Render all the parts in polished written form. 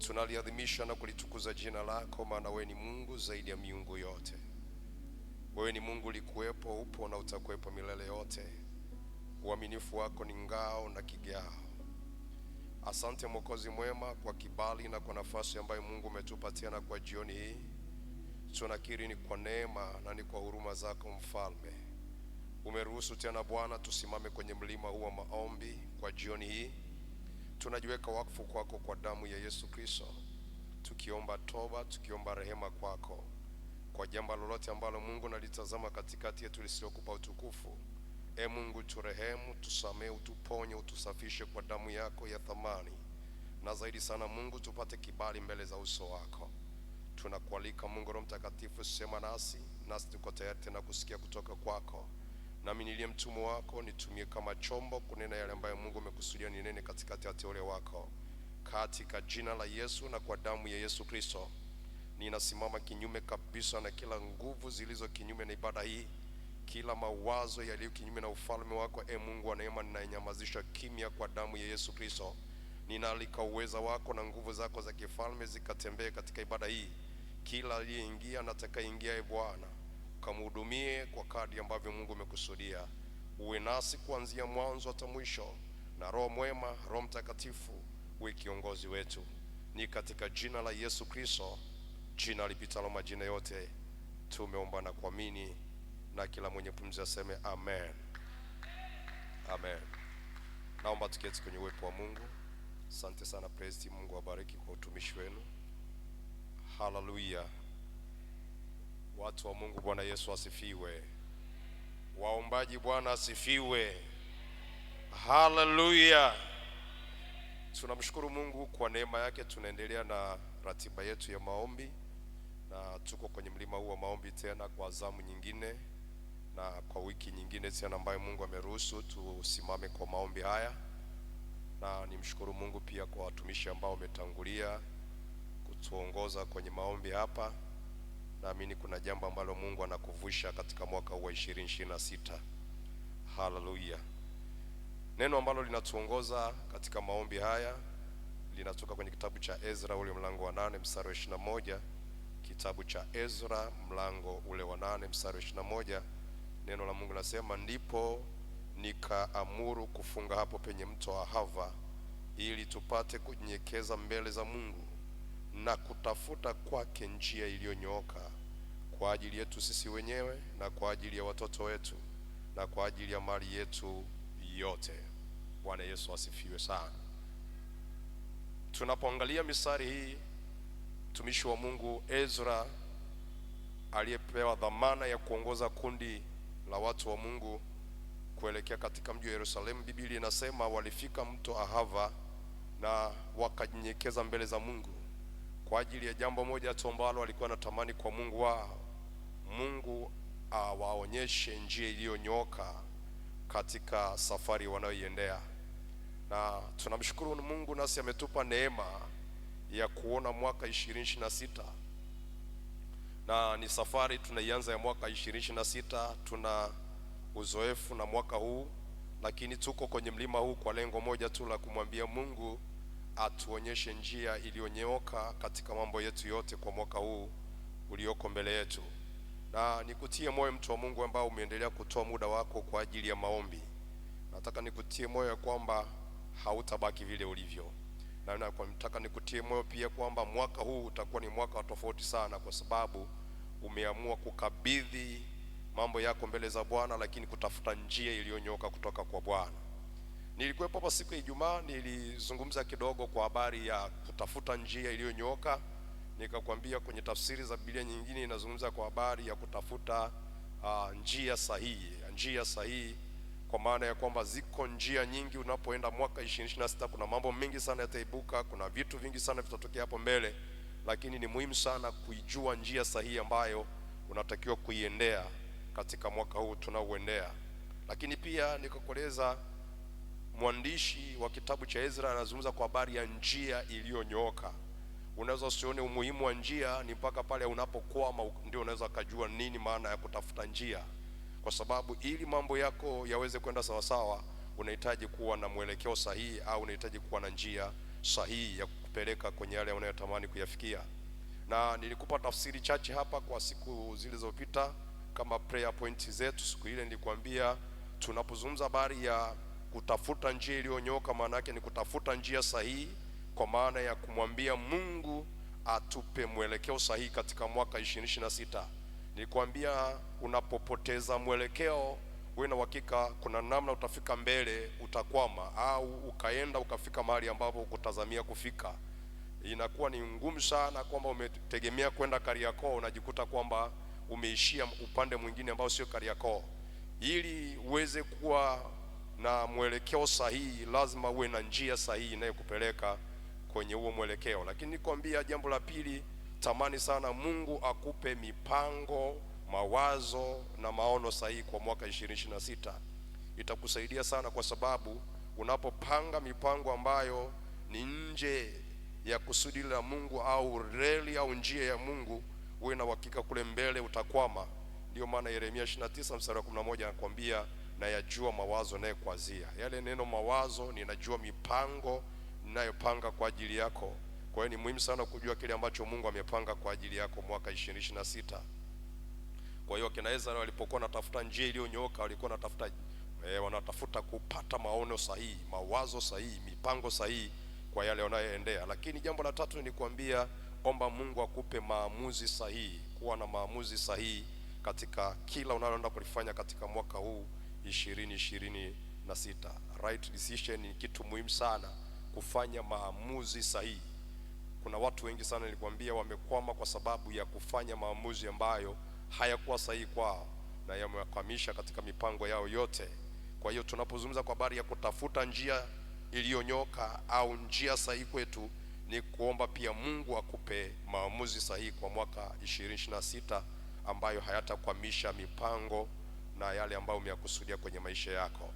tunaliadhimisha na kulitukuza jina lako, maana wewe ni Mungu zaidi ya miungu yote. Wewe ni Mungu ulikuwepo, upo na utakuwepo milele yote. Uaminifu wako ni ngao na kigao. Asante Mwokozi mwema kwa kibali na kwa nafasi ambayo Mungu umetupatia na kwa jioni hii. Tunakiri ni kwa neema na ni kwa huruma zako Mfalme. Umeruhusu tena Bwana tusimame kwenye mlima huu wa maombi kwa jioni hii. Tunajiweka wakfu kwako kwa damu ya Yesu Kristo, tukiomba toba, tukiomba rehema kwako kwa jambo lolote ambalo Mungu nalitazama katikati yetu lisilokupa utukufu. Mungu turehemu, tusamee, utuponye, utusafishe kwa damu yako ya thamani. Na zaidi sana Mungu tupate kibali mbele za uso wako. Tunakualika Mungu Roho Mtakatifu, sema nasi tuko tayari tena kusikia kutoka kwako. Nami niliye mtumwa wako nitumie kama chombo kunena yale ambayo Mungu umekusudia ninene katikati ya teule wako. Katika jina la Yesu na kwa damu ya Yesu Kristo, ninasimama kinyume kabisa na kila nguvu zilizo kinyume na ibada hii, kila mawazo yaliyo kinyume na ufalme wako. Mungu wa neema, ninanyamazisha kimya kwa damu ya Yesu Kristo. Ninaalika uweza wako na nguvu zako za kifalme zikatembee katika ibada hii. Kila aliyeingia na atakayeingia, Bwana kamhudumie kwa kadri ambavyo Mungu umekusudia. Uwe nasi kuanzia mwanzo hata mwisho, na Roho mwema, Roho Mtakatifu uwe kiongozi wetu. Ni katika jina la Yesu Kristo, jina lipitalo majina yote, tumeomba na kuamini, na kila mwenye pumzi aseme amen. Amen. Naomba tuketi kwenye uwepo wa Mungu. Asante sana praise team, Mungu awabariki kwa utumishi wenu. Hallelujah. Watu wa Mungu, Bwana Yesu asifiwe. Waombaji, Bwana asifiwe. Hallelujah. Tunamshukuru Mungu kwa neema yake. Tunaendelea na ratiba yetu ya maombi, na tuko kwenye mlima huu wa maombi tena kwa zamu nyingine na kwa wiki nyingine tena ambayo Mungu ameruhusu tusimame kwa maombi haya. Na nimshukuru Mungu pia kwa watumishi ambao wametangulia kutuongoza kwenye maombi hapa. Naamini kuna jambo ambalo Mungu anakuvusha katika mwaka huu wa 2026. Hallelujah. Neno ambalo linatuongoza katika maombi haya linatoka kwenye kitabu cha Ezra ule mlango wa 8 mstari wa 21. Kitabu cha Ezra mlango ule wa 8 mstari wa 21. Neno la Mungu nasema, ndipo nikaamuru kufunga hapo penye mto Ahava, ili tupate kunyenyekeza mbele za Mungu na kutafuta kwake njia iliyonyooka, kwa ajili yetu sisi wenyewe na kwa ajili ya watoto wetu na kwa ajili ya mali yetu yote. Bwana Yesu asifiwe sana. Tunapoangalia misari hii, mtumishi wa Mungu Ezra aliyepewa dhamana ya kuongoza kundi la watu wa Mungu kuelekea katika mji wa Yerusalemu, Biblia inasema walifika mto Ahava na wakajinyenyekeza mbele za Mungu kwa ajili ya jambo moja tu ambalo walikuwa wanatamani kwa Mungu wao. Mungu awaonyeshe njia iliyonyooka katika safari wanayoiendea. Na tunamshukuru Mungu, nasi ametupa neema ya kuona mwaka 2026. Na ni safari tunaianza ya mwaka 2026. Tuna uzoefu na mwaka huu, lakini tuko kwenye mlima huu kwa lengo moja tu la kumwambia Mungu atuonyeshe njia iliyonyooka katika mambo yetu yote kwa mwaka huu ulioko mbele yetu. Na nikutie moyo mtu wa Mungu ambao umeendelea kutoa muda wako kwa ajili ya maombi. Nataka nikutie moyo ya kwamba hautabaki vile ulivyo. Na nataka nikutie moyo pia kwamba mwaka huu utakuwa ni mwaka wa tofauti sana, kwa sababu umeamua kukabidhi mambo yako mbele za Bwana, lakini kutafuta njia iliyonyooka kutoka kwa Bwana. Nilikuwepo hapa siku ya Ijumaa, nilizungumza kidogo kwa habari ya kutafuta njia iliyonyooka. Nikakwambia kwenye tafsiri za Biblia nyingine inazungumza kwa habari ya kutafuta njia sahihi. Njia sahihi kwa maana ya kwamba ziko njia nyingi unapoenda mwaka 2026. Kuna mambo mengi sana yataibuka, kuna vitu vingi sana vitatokea hapo mbele, lakini ni muhimu sana kuijua njia sahihi ambayo unatakiwa kuiendea katika mwaka huu tunaoendea. Lakini pia nikakueleza mwandishi wa kitabu cha Ezra anazungumza kwa habari ya njia iliyonyooka. Unaweza usione umuhimu wa njia, ni mpaka pale unapokwama ndio unaweza kujua nini maana ya kutafuta njia. Kwa sababu ili mambo yako yaweze kwenda sawa sawa, unahitaji kuwa na mwelekeo sahihi, au unahitaji kuwa na njia sahihi ya kukupeleka kwenye yale unayotamani kuyafikia. Na nilikupa tafsiri chache hapa kwa siku zilizopita kama prayer point zetu. Siku ile nilikwambia tunapozungumza habari ya kutafuta njia iliyonyooka, maana yake ni kutafuta njia sahihi, kwa maana ya kumwambia Mungu atupe mwelekeo sahihi katika mwaka 2026. Nilikwambia unapopoteza mwelekeo, wewe na uhakika kuna namna utafika mbele utakwama, au ukaenda ukafika mahali ambapo ukutazamia kufika. Inakuwa ni ngumu sana kwamba umetegemea kwenda Kariakoo, unajikuta kwamba umeishia upande mwingine ambao sio Kariakoo. Ili uweze kuwa na mwelekeo sahihi, lazima uwe na njia sahihi inayokupeleka kwenye huo mwelekeo. Lakini nikwambia jambo la pili, tamani sana Mungu akupe mipango, mawazo na maono sahihi kwa mwaka 2026. Itakusaidia sana, kwa sababu unapopanga mipango ambayo ni nje ya kusudi la Mungu au reli au njia ya Mungu, uwe na uhakika kule mbele utakwama. Ndio maana Yeremia 29 mstari wa 11 anakuambia, na yajua mawazo nayokuwazia. Yale neno mawazo, ninajua mipango ninayopanga kwa ajili yako. Kwa hiyo ni muhimu sana kujua kile ambacho Mungu amepanga kwa ajili yako mwaka 2026. Kwa hiyo kina Ezra walipokuwa wanatafuta njia iliyonyooka, walikuwa wanatafuta kupata maono sahihi, mawazo sahihi, mipango sahihi kwa yale wanayoendea. Lakini jambo la tatu ni kuambia, omba Mungu akupe maamuzi sahihi, kuwa na maamuzi sahihi katika kila unaloenda kulifanya katika mwaka huu 2026. Right decision ni kitu muhimu sana, kufanya maamuzi sahihi. Kuna watu wengi sana nilikwambia wamekwama kwa sababu ya kufanya maamuzi ambayo hayakuwa sahihi kwao na yamewakwamisha katika mipango yao yote. Kwa hiyo tunapozungumza kwa habari ya kutafuta njia iliyonyoka au njia sahihi kwetu, ni kuomba pia Mungu akupe maamuzi sahihi kwa mwaka 2026 ambayo hayatakwamisha mipango na yale ambayo umeyakusudia kwenye maisha yako.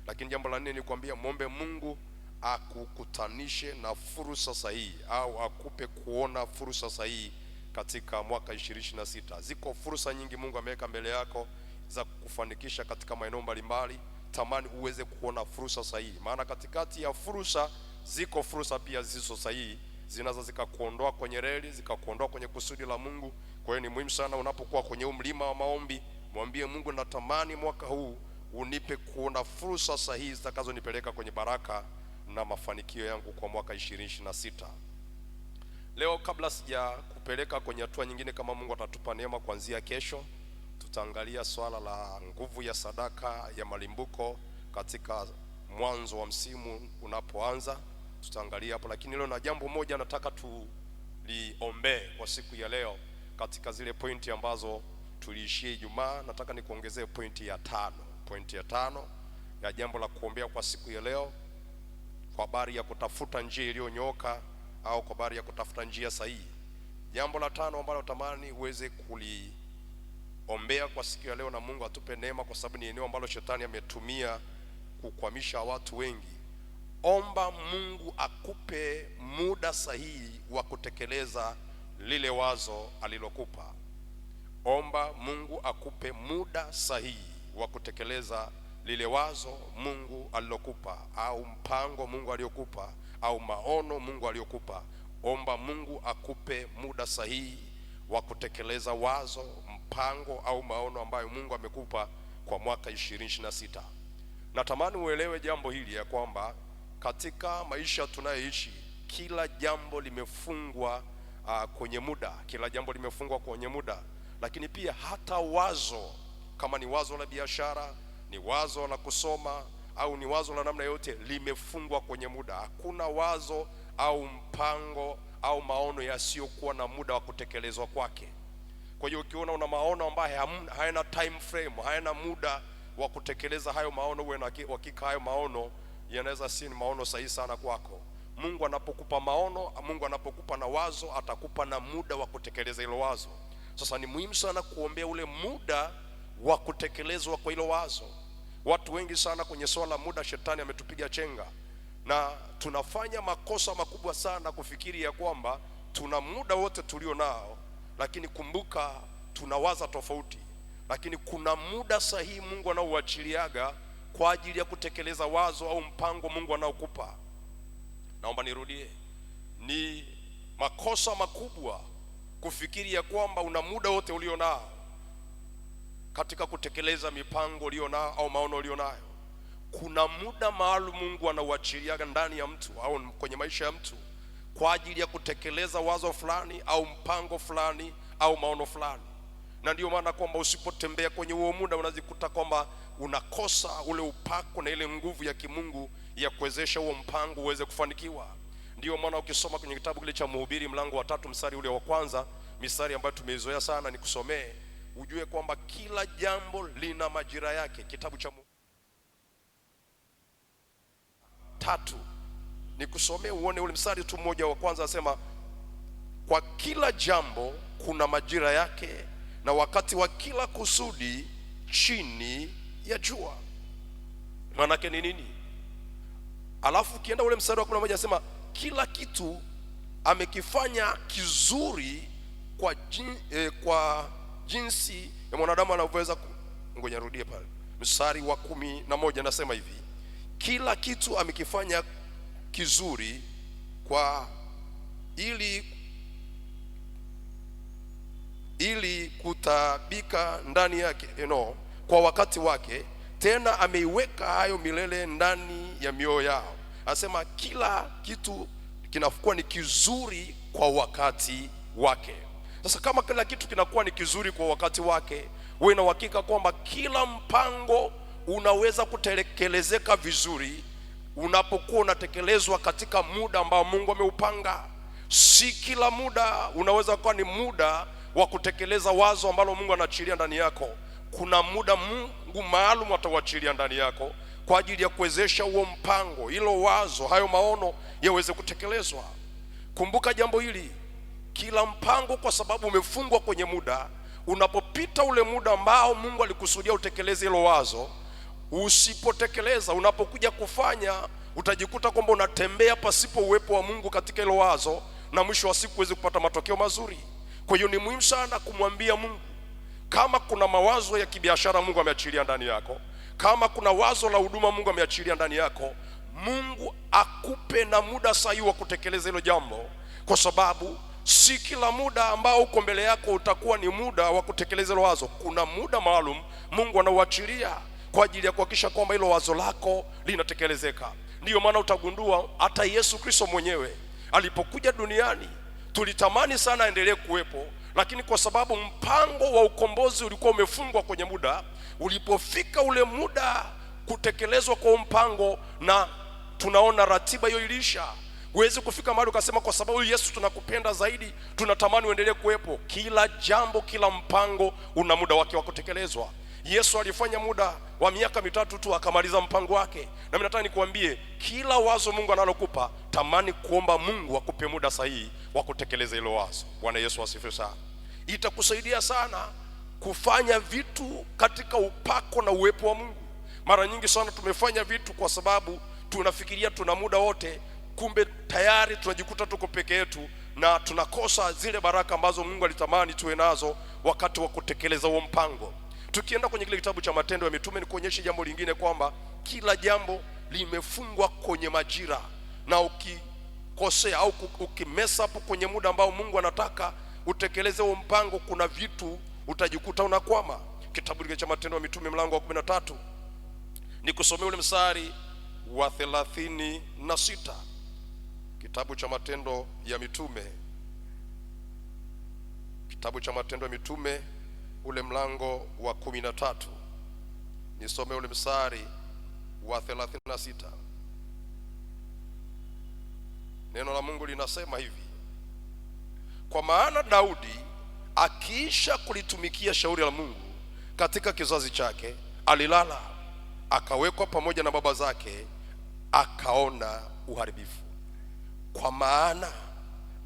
Lakini jambo la nne ni kuambia muombe Mungu akukutanishe na fursa sahihi, au akupe kuona fursa sahihi katika mwaka 2026. Ziko fursa nyingi Mungu ameweka mbele yako za kufanikisha katika maeneo mbalimbali. Tamani uweze kuona fursa sahihi, maana katikati ya fursa ziko fursa pia zisizo sahihi, zinaza zikakuondoa kwenye reli, zikakuondoa kwenye kusudi la Mungu. Kwa hiyo ni muhimu sana unapokuwa kwenye mlima wa maombi, mwambie Mungu, natamani mwaka huu unipe kuona fursa sahihi zitakazonipeleka kwenye baraka na mafanikio yangu kwa mwaka 2026. Leo kabla sija kupeleka kwenye hatua nyingine, kama Mungu atatupa neema, kuanzia kesho tutaangalia swala la nguvu ya sadaka ya malimbuko katika mwanzo wa msimu unapoanza, tutaangalia hapo. Lakini leo na jambo moja nataka tuliombee kwa siku ya leo. Katika zile pointi ambazo tuliishia Ijumaa, nataka nikuongezee pointi ya 5. Pointi ya 5 ya jambo la kuombea kwa siku ya leo, kwa habari ya kutafuta njia iliyonyooka au kwa habari ya kutafuta njia sahihi. Jambo la 5 ambalo natamani uweze kuliombea kwa siku ya leo, na Mungu atupe neema, kwa sababu ni eneo ambalo shetani ametumia kukwamisha watu wengi. Omba Mungu akupe muda sahihi wa kutekeleza lile wazo alilokupa. Omba Mungu akupe muda sahihi wa kutekeleza lile wazo Mungu alilokupa, au mpango Mungu aliokupa, au maono Mungu aliokupa. Omba Mungu akupe muda sahihi wa kutekeleza wazo, mpango au maono ambayo Mungu amekupa kwa mwaka 2026. Natamani uelewe jambo hili ya kwamba katika maisha tunayoishi, kila jambo limefungwa kwenye muda, kila jambo limefungwa kwenye muda. Lakini pia hata wazo, kama ni wazo la biashara, ni wazo la kusoma, au ni wazo la namna yote, limefungwa kwenye muda. Hakuna wazo au mpango au maono yasiyokuwa na muda wa kutekelezwa kwake. Kwa hiyo ukiona una maono ambayo hayana time frame, hayana muda wa kutekeleza hayo maono, uwe na hakika hayo maono yanaweza si ni maono sahihi sana kwako. Mungu anapokupa maono, Mungu anapokupa na wazo, atakupa na muda wa kutekeleza hilo wazo. Sasa ni muhimu sana kuombea ule muda wa kutekelezwa kwa hilo wazo. Watu wengi sana kwenye swala la muda, shetani ametupiga chenga, na tunafanya makosa makubwa sana kufikiri ya kwamba tuna muda wote tulio nao. Lakini kumbuka, tunawaza tofauti. Lakini kuna muda sahihi Mungu anaouachiliaga kwa ajili ya kutekeleza wazo au mpango Mungu anaokupa. Naomba nirudie, ni makosa makubwa kufikiri ya kwamba una muda wote ulionao katika kutekeleza mipango ulionao au maono ulionayo. Kuna muda maalum Mungu anauachilia ndani ya mtu au kwenye maisha ya mtu kwa ajili ya kutekeleza wazo fulani au mpango fulani au maono fulani. Na ndio maana kwamba usipotembea kwenye huo muda unajikuta kwamba unakosa ule upako na ile nguvu ya kimungu ya kuwezesha huo mpango uweze kufanikiwa. Ndio maana ukisoma kwenye kitabu kile cha Mhubiri mlango wa 3 mstari ule wa kwanza, mistari ambayo tumeizoea sana, nikusomee ujue kwamba kila jambo lina majira yake. Kitabu cha 3 nikusomee uone ule mstari tu mmoja wa kwanza, asema kwa kila jambo kuna majira yake na wakati wa kila kusudi chini ya jua. Maana yake ni nini? Alafu ukienda ule mstari wa 11 asema kila kitu amekifanya kizuri kwa jinsi ya mwanadamu anavyoweza. Ngoja nirudie pale mstari wa 11, nasema hivi: kila kitu amekifanya kizuri kwa ili kutabika ndani yake kwa wakati wake, tena ameiweka hayo milele ndani ya mioyo yao. Anasema kila kitu kinakuwa ni kizuri kwa wakati wake. Sasa kama kila kitu kinakuwa ni kizuri kwa wakati wake, wewe na uhakika kwamba kila mpango unaweza kutekelezeka vizuri unapokuwa unatekelezwa katika muda ambao Mungu ameupanga. Si kila muda unaweza kuwa ni muda wa kutekeleza wazo ambalo Mungu anaachilia ndani yako. Kuna muda Mungu maalum atauachilia ndani yako kwa ajili ya kuwezesha huo mpango, hilo wazo, hayo maono yaweze kutekelezwa. Kumbuka jambo hili, kila mpango kwa sababu umefungwa kwenye muda, unapopita ule muda ambao Mungu alikusudia utekeleze hilo wazo, usipotekeleza, unapokuja kufanya, utajikuta kwamba unatembea pasipo uwepo wa Mungu katika hilo wazo, na mwisho wa siku uweze kupata matokeo mazuri. Kwa hiyo ni muhimu sana kumwambia Mungu, kama kuna mawazo ya kibiashara Mungu ameachilia ndani yako, kama kuna wazo la huduma Mungu ameachilia ndani yako, Mungu akupe na muda sahihi wa kutekeleza hilo jambo, kwa sababu si kila muda ambao uko mbele yako utakuwa ni muda wa kutekeleza hilo wazo. Kuna muda maalum Mungu anauachilia kwa ajili ya kuhakikisha kwamba hilo wazo lako linatekelezeka. Ndiyo maana utagundua hata Yesu Kristo mwenyewe alipokuja duniani tulitamani sana aendelee kuwepo, lakini kwa sababu mpango wa ukombozi ulikuwa umefungwa kwenye muda, ulipofika ule muda kutekelezwa kwa mpango, na tunaona ratiba hiyo ilisha, huwezi kufika mahali ukasema kwa sababu Yesu tunakupenda zaidi tunatamani uendelee kuwepo. Kila jambo, kila mpango una muda wake wa kutekelezwa. Yesu alifanya muda wa miaka 3 tu akamaliza mpango wake. Na mimi nataka nikuambie, kila wazo Mungu analokupa, tamani kuomba Mungu akupe muda sahihi wa kutekeleza hilo wazo. Bwana Yesu asifiwe sana. Itakusaidia sana kufanya vitu katika upako na uwepo wa Mungu. Mara nyingi sana tumefanya vitu kwa sababu tunafikiria tuna muda wote, kumbe tayari tunajikuta tuko peke yetu na tunakosa zile baraka ambazo Mungu alitamani tuwe nazo wakati wa kutekeleza huo mpango. Tukienda kwenye kile kitabu cha Matendo ya Mitume, ni kuonyesha jambo lingine kwamba kila jambo limefungwa kwenye majira, na ukikosea au ukimesa hapo kwenye muda ambao Mungu anataka utekeleze huo mpango, kuna vitu utajikuta unakwama. Kitabu kile cha Matendo ya Mitume mlango wa 13, nikusomea ule mstari wa 36. Kitabu cha Matendo ya Mitume, kitabu cha Matendo ya Mitume ule mlango wa 13, nisome ule mstari wa 36. Neno la Mungu linasema hivi: kwa maana Daudi akiisha kulitumikia shauri la Mungu katika kizazi chake, alilala akawekwa pamoja na baba zake, akaona uharibifu. Kwa maana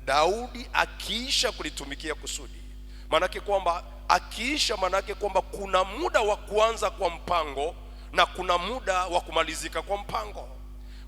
Daudi akiisha kulitumikia kusudi, manake kwamba akiisha, manake kwamba kuna muda wa kuanza kwa mpango na kuna muda wa kumalizika kwa mpango.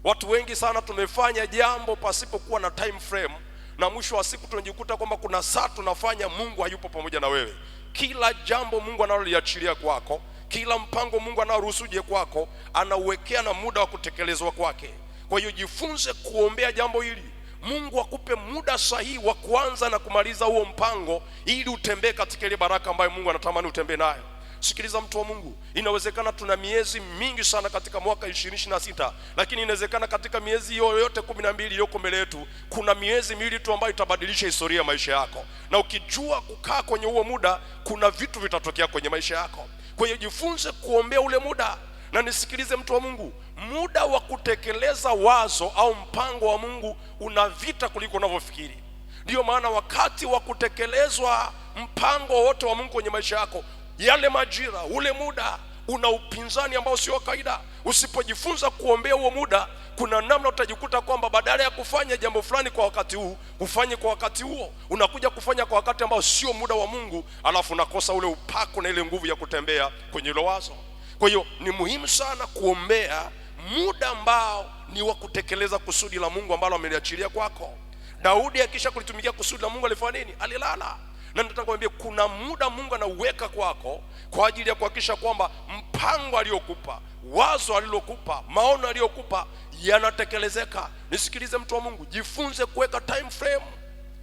Watu wengi sana tumefanya jambo pasipokuwa na time frame, na mwisho wa siku tunajikuta kwamba kuna saa tunafanya Mungu hayupo pamoja na wewe. Kila jambo Mungu analoliachilia kwako, kila mpango Mungu anaoruhusu uje kwako, anauwekea na muda wa kutekelezwa kwake. Kwa hiyo jifunze kuombea jambo hili. Mungu akupe muda sahihi wa kuanza na kumaliza huo mpango, ili utembee katika ile baraka ambayo Mungu anatamani utembee nayo. Sikiliza mtu wa Mungu, inawezekana tuna miezi mingi sana katika mwaka 2026, lakini inawezekana katika miezi hiyo yote 12 iliyoko mbele yetu kuna miezi miwili tu ambayo itabadilisha historia ya maisha yako. Na ukijua kukaa kwenye huo muda, kuna vitu vitatokea kwenye maisha yako. Kwa hiyo jifunze kuombea ule muda. Na nisikilize mtu wa Mungu, muda wa kutekeleza wazo au mpango wa Mungu una vita kuliko unavyofikiri. Ndiyo maana wakati wa kutekelezwa mpango wote wa Mungu kwenye maisha yako, yale majira, ule muda una upinzani ambao sio kawaida. Usipojifunza kuombea huo muda, kuna namna utajikuta kwamba badala ya kufanya jambo fulani kwa wakati huu, ufanye kwa wakati huo, unakuja kufanya kwa wakati ambao sio muda wa Mungu, alafu unakosa ule upako na ile nguvu ya kutembea kwenye hilo wazo. Kwa hiyo ni muhimu sana kuombea muda ambao ni wa kutekeleza kusudi la Mungu ambalo ameliachilia kwako. Daudi akisha kulitumikia kusudi la Mungu alifanya nini? Alilala. Na nataka kuambia kuna muda Mungu anauweka kwako kwa ajili ya kuhakikisha kwamba mpango aliokupa, wazo alilokupa, maono aliyokupa yanatekelezeka. Nisikilize mtu wa Mungu, jifunze kuweka time frame.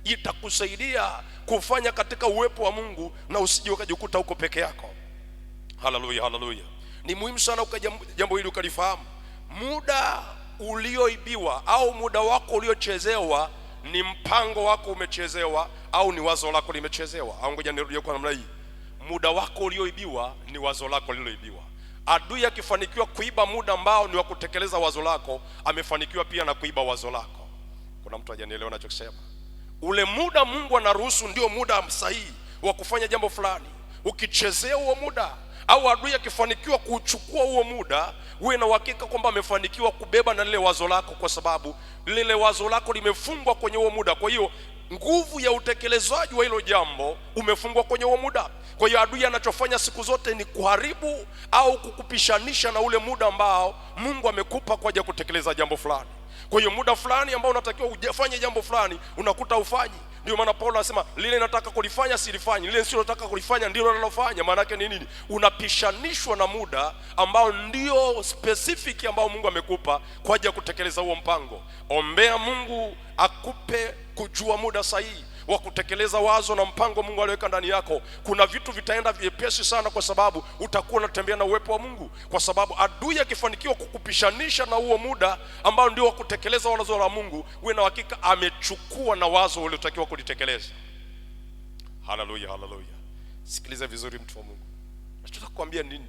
Itakusaidia kufanya katika uwepo wa Mungu na usije ukajikuta uko peke yako. Haleluya, haleluya. Ni muhimu sana jambo hili ukalifahamu. Muda ulioibiwa au muda wako uliochezewa ni mpango wako umechezewa au ni wazo lako limechezewa. Au ngoja nirudie kwa namna hii. Muda wako ulioibiwa ni wazo lako lililoibiwa. Adui akifanikiwa kuiba muda ambao ni wa kutekeleza wazo lako, amefanikiwa pia na kuiba wazo lako. Kuna mtu hajanielewa ninachosema? Ule muda Mungu anaruhusu ndio muda sahihi wa kufanya jambo fulani. Ukichezea huo muda au adui akifanikiwa kuchukua huo muda, uwe na uhakika kwamba amefanikiwa kubeba na lile wazo lako, kwa sababu lile wazo lako limefungwa kwenye huo muda. Kwa hiyo nguvu ya utekelezaji wa hilo jambo umefungwa kwenye huo muda. Kwa hiyo adui anachofanya siku zote ni kuharibu au kukupishanisha na ule muda ambao Mungu amekupa kwa ajili ya kutekeleza jambo fulani. Kwa hiyo muda fulani ambao unatakiwa ufanye jambo fulani, unakuta ufanyi. Ndio maana Paulo anasema lile nataka kulifanya silifanyi, lile sio nataka kulifanya ndilo nalofanya. Maana yake ni nini? Unapishanishwa na muda ambao ndio specific ambao Mungu amekupa kwa ajili ya kutekeleza huo mpango. Ombea Mungu akupe kujua muda sahihi wa kutekeleza wazo na mpango Mungu aliweka ndani yako. Kuna vitu vitaenda vyepesi sana kwa sababu utakuwa unatembea na uwepo wa Mungu. Kwa sababu adui akifanikiwa kukupishanisha na huo muda ambao ndio wa kutekeleza wazo la Mungu, uwe na hakika amechukua na wazo uliotakiwa kulitekeleza. Haleluya, haleluya. Sikiliza vizuri mtu wa Mungu. Nataka kukuambia nini?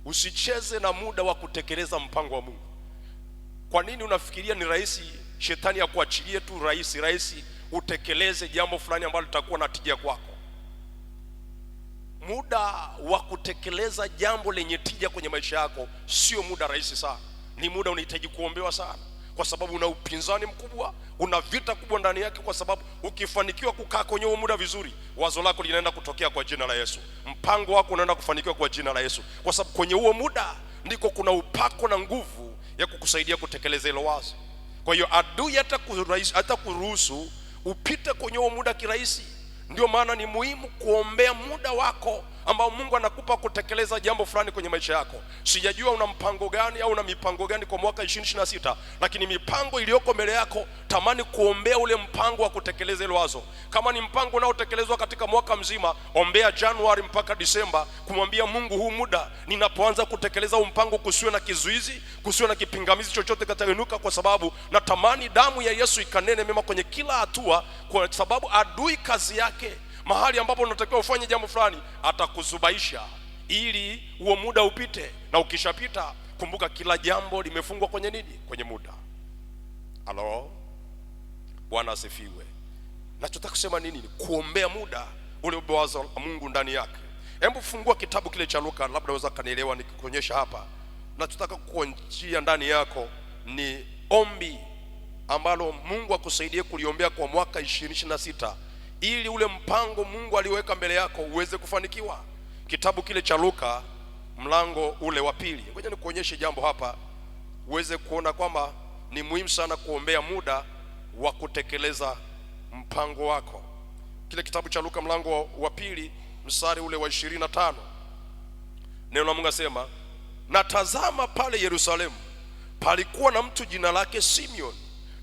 Usicheze na muda wa kutekeleza mpango wa Mungu. Kwa nini unafikiria ni rahisi shetani akuachilie tu rahisi utekeleze jambo fulani ambalo litakuwa na tija kwako? Muda wa kutekeleza jambo lenye tija kwenye maisha yako sio muda rahisi sana. Ni muda unahitaji kuombewa sana, kwa sababu una upinzani mkubwa, una vita kubwa ndani yake. Kwa sababu ukifanikiwa kukaa kwenye huo muda vizuri, wazo lako linaenda kutokea kwa jina la Yesu. Mpango wako unaenda kufanikiwa kwa jina la Yesu, kwa sababu kwenye huo muda ndiko kuna upako na nguvu ya kukusaidia kutekeleza hilo wazo. Kwa hiyo adui hata kuruhusu upite kwenye huo muda kirahisi. Ndio maana ni muhimu kuombea muda wako ambao Mungu anakupa kutekeleza jambo fulani kwenye maisha yako. Sijajua una mpango gani au una mipango gani kwa mwaka 2026, lakini mipango iliyoko mbele yako, tamani kuombea ule mpango wa kutekeleza ile wazo. Kama ni mpango unaotekelezwa katika mwaka mzima, ombea Januari mpaka Disemba, kumwambia Mungu, huu muda ninapoanza kutekeleza huu mpango kusiwe na kizuizi, kusiwe na kipingamizi chochote kitainuka, kwa sababu natamani damu ya Yesu ikanene mema kwenye kila hatua, kwa sababu adui kazi yake mahali ambapo unatakiwa ufanye jambo fulani atakuzubaisha ili huo muda upite. Na ukishapita, kumbuka kila jambo limefungwa kwenye nini? Kwenye muda. Halo, Bwana asifiwe. Nachotaka kusema nini? Kuombea muda ule wazo la Mungu ndani yake. Hebu fungua kitabu kile cha Luka, labda unaweza kanielewa nikikuonyesha hapa. Nachotaka kukuonyesha ndani yako ni ombi ambalo Mungu akusaidie kuliombea kwa mwaka 2026, ili ule mpango Mungu aliweka mbele yako uweze kufanikiwa. Kitabu kile cha Luka mlango ule wa 2. Ngoja nikuonyeshe jambo hapa uweze kuona kwamba ni muhimu sana kuombea muda wa kutekeleza mpango wako. Kile kitabu cha Luka mlango wa 2 mstari ule wa 25. Neno la Mungu asema, na tazama pale Yerusalemu palikuwa na mtu jina lake Simeon,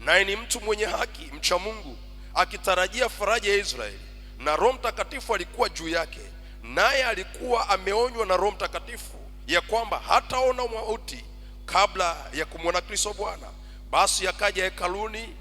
naye ni mtu mwenye haki, mcha Mungu, akitarajia faraja ya Israeli, na Roho Mtakatifu alikuwa juu yake, naye alikuwa ameonywa na Roho Mtakatifu ya kwamba hataona mauti kabla ya kumwona Kristo Bwana. Basi akaja hekaluni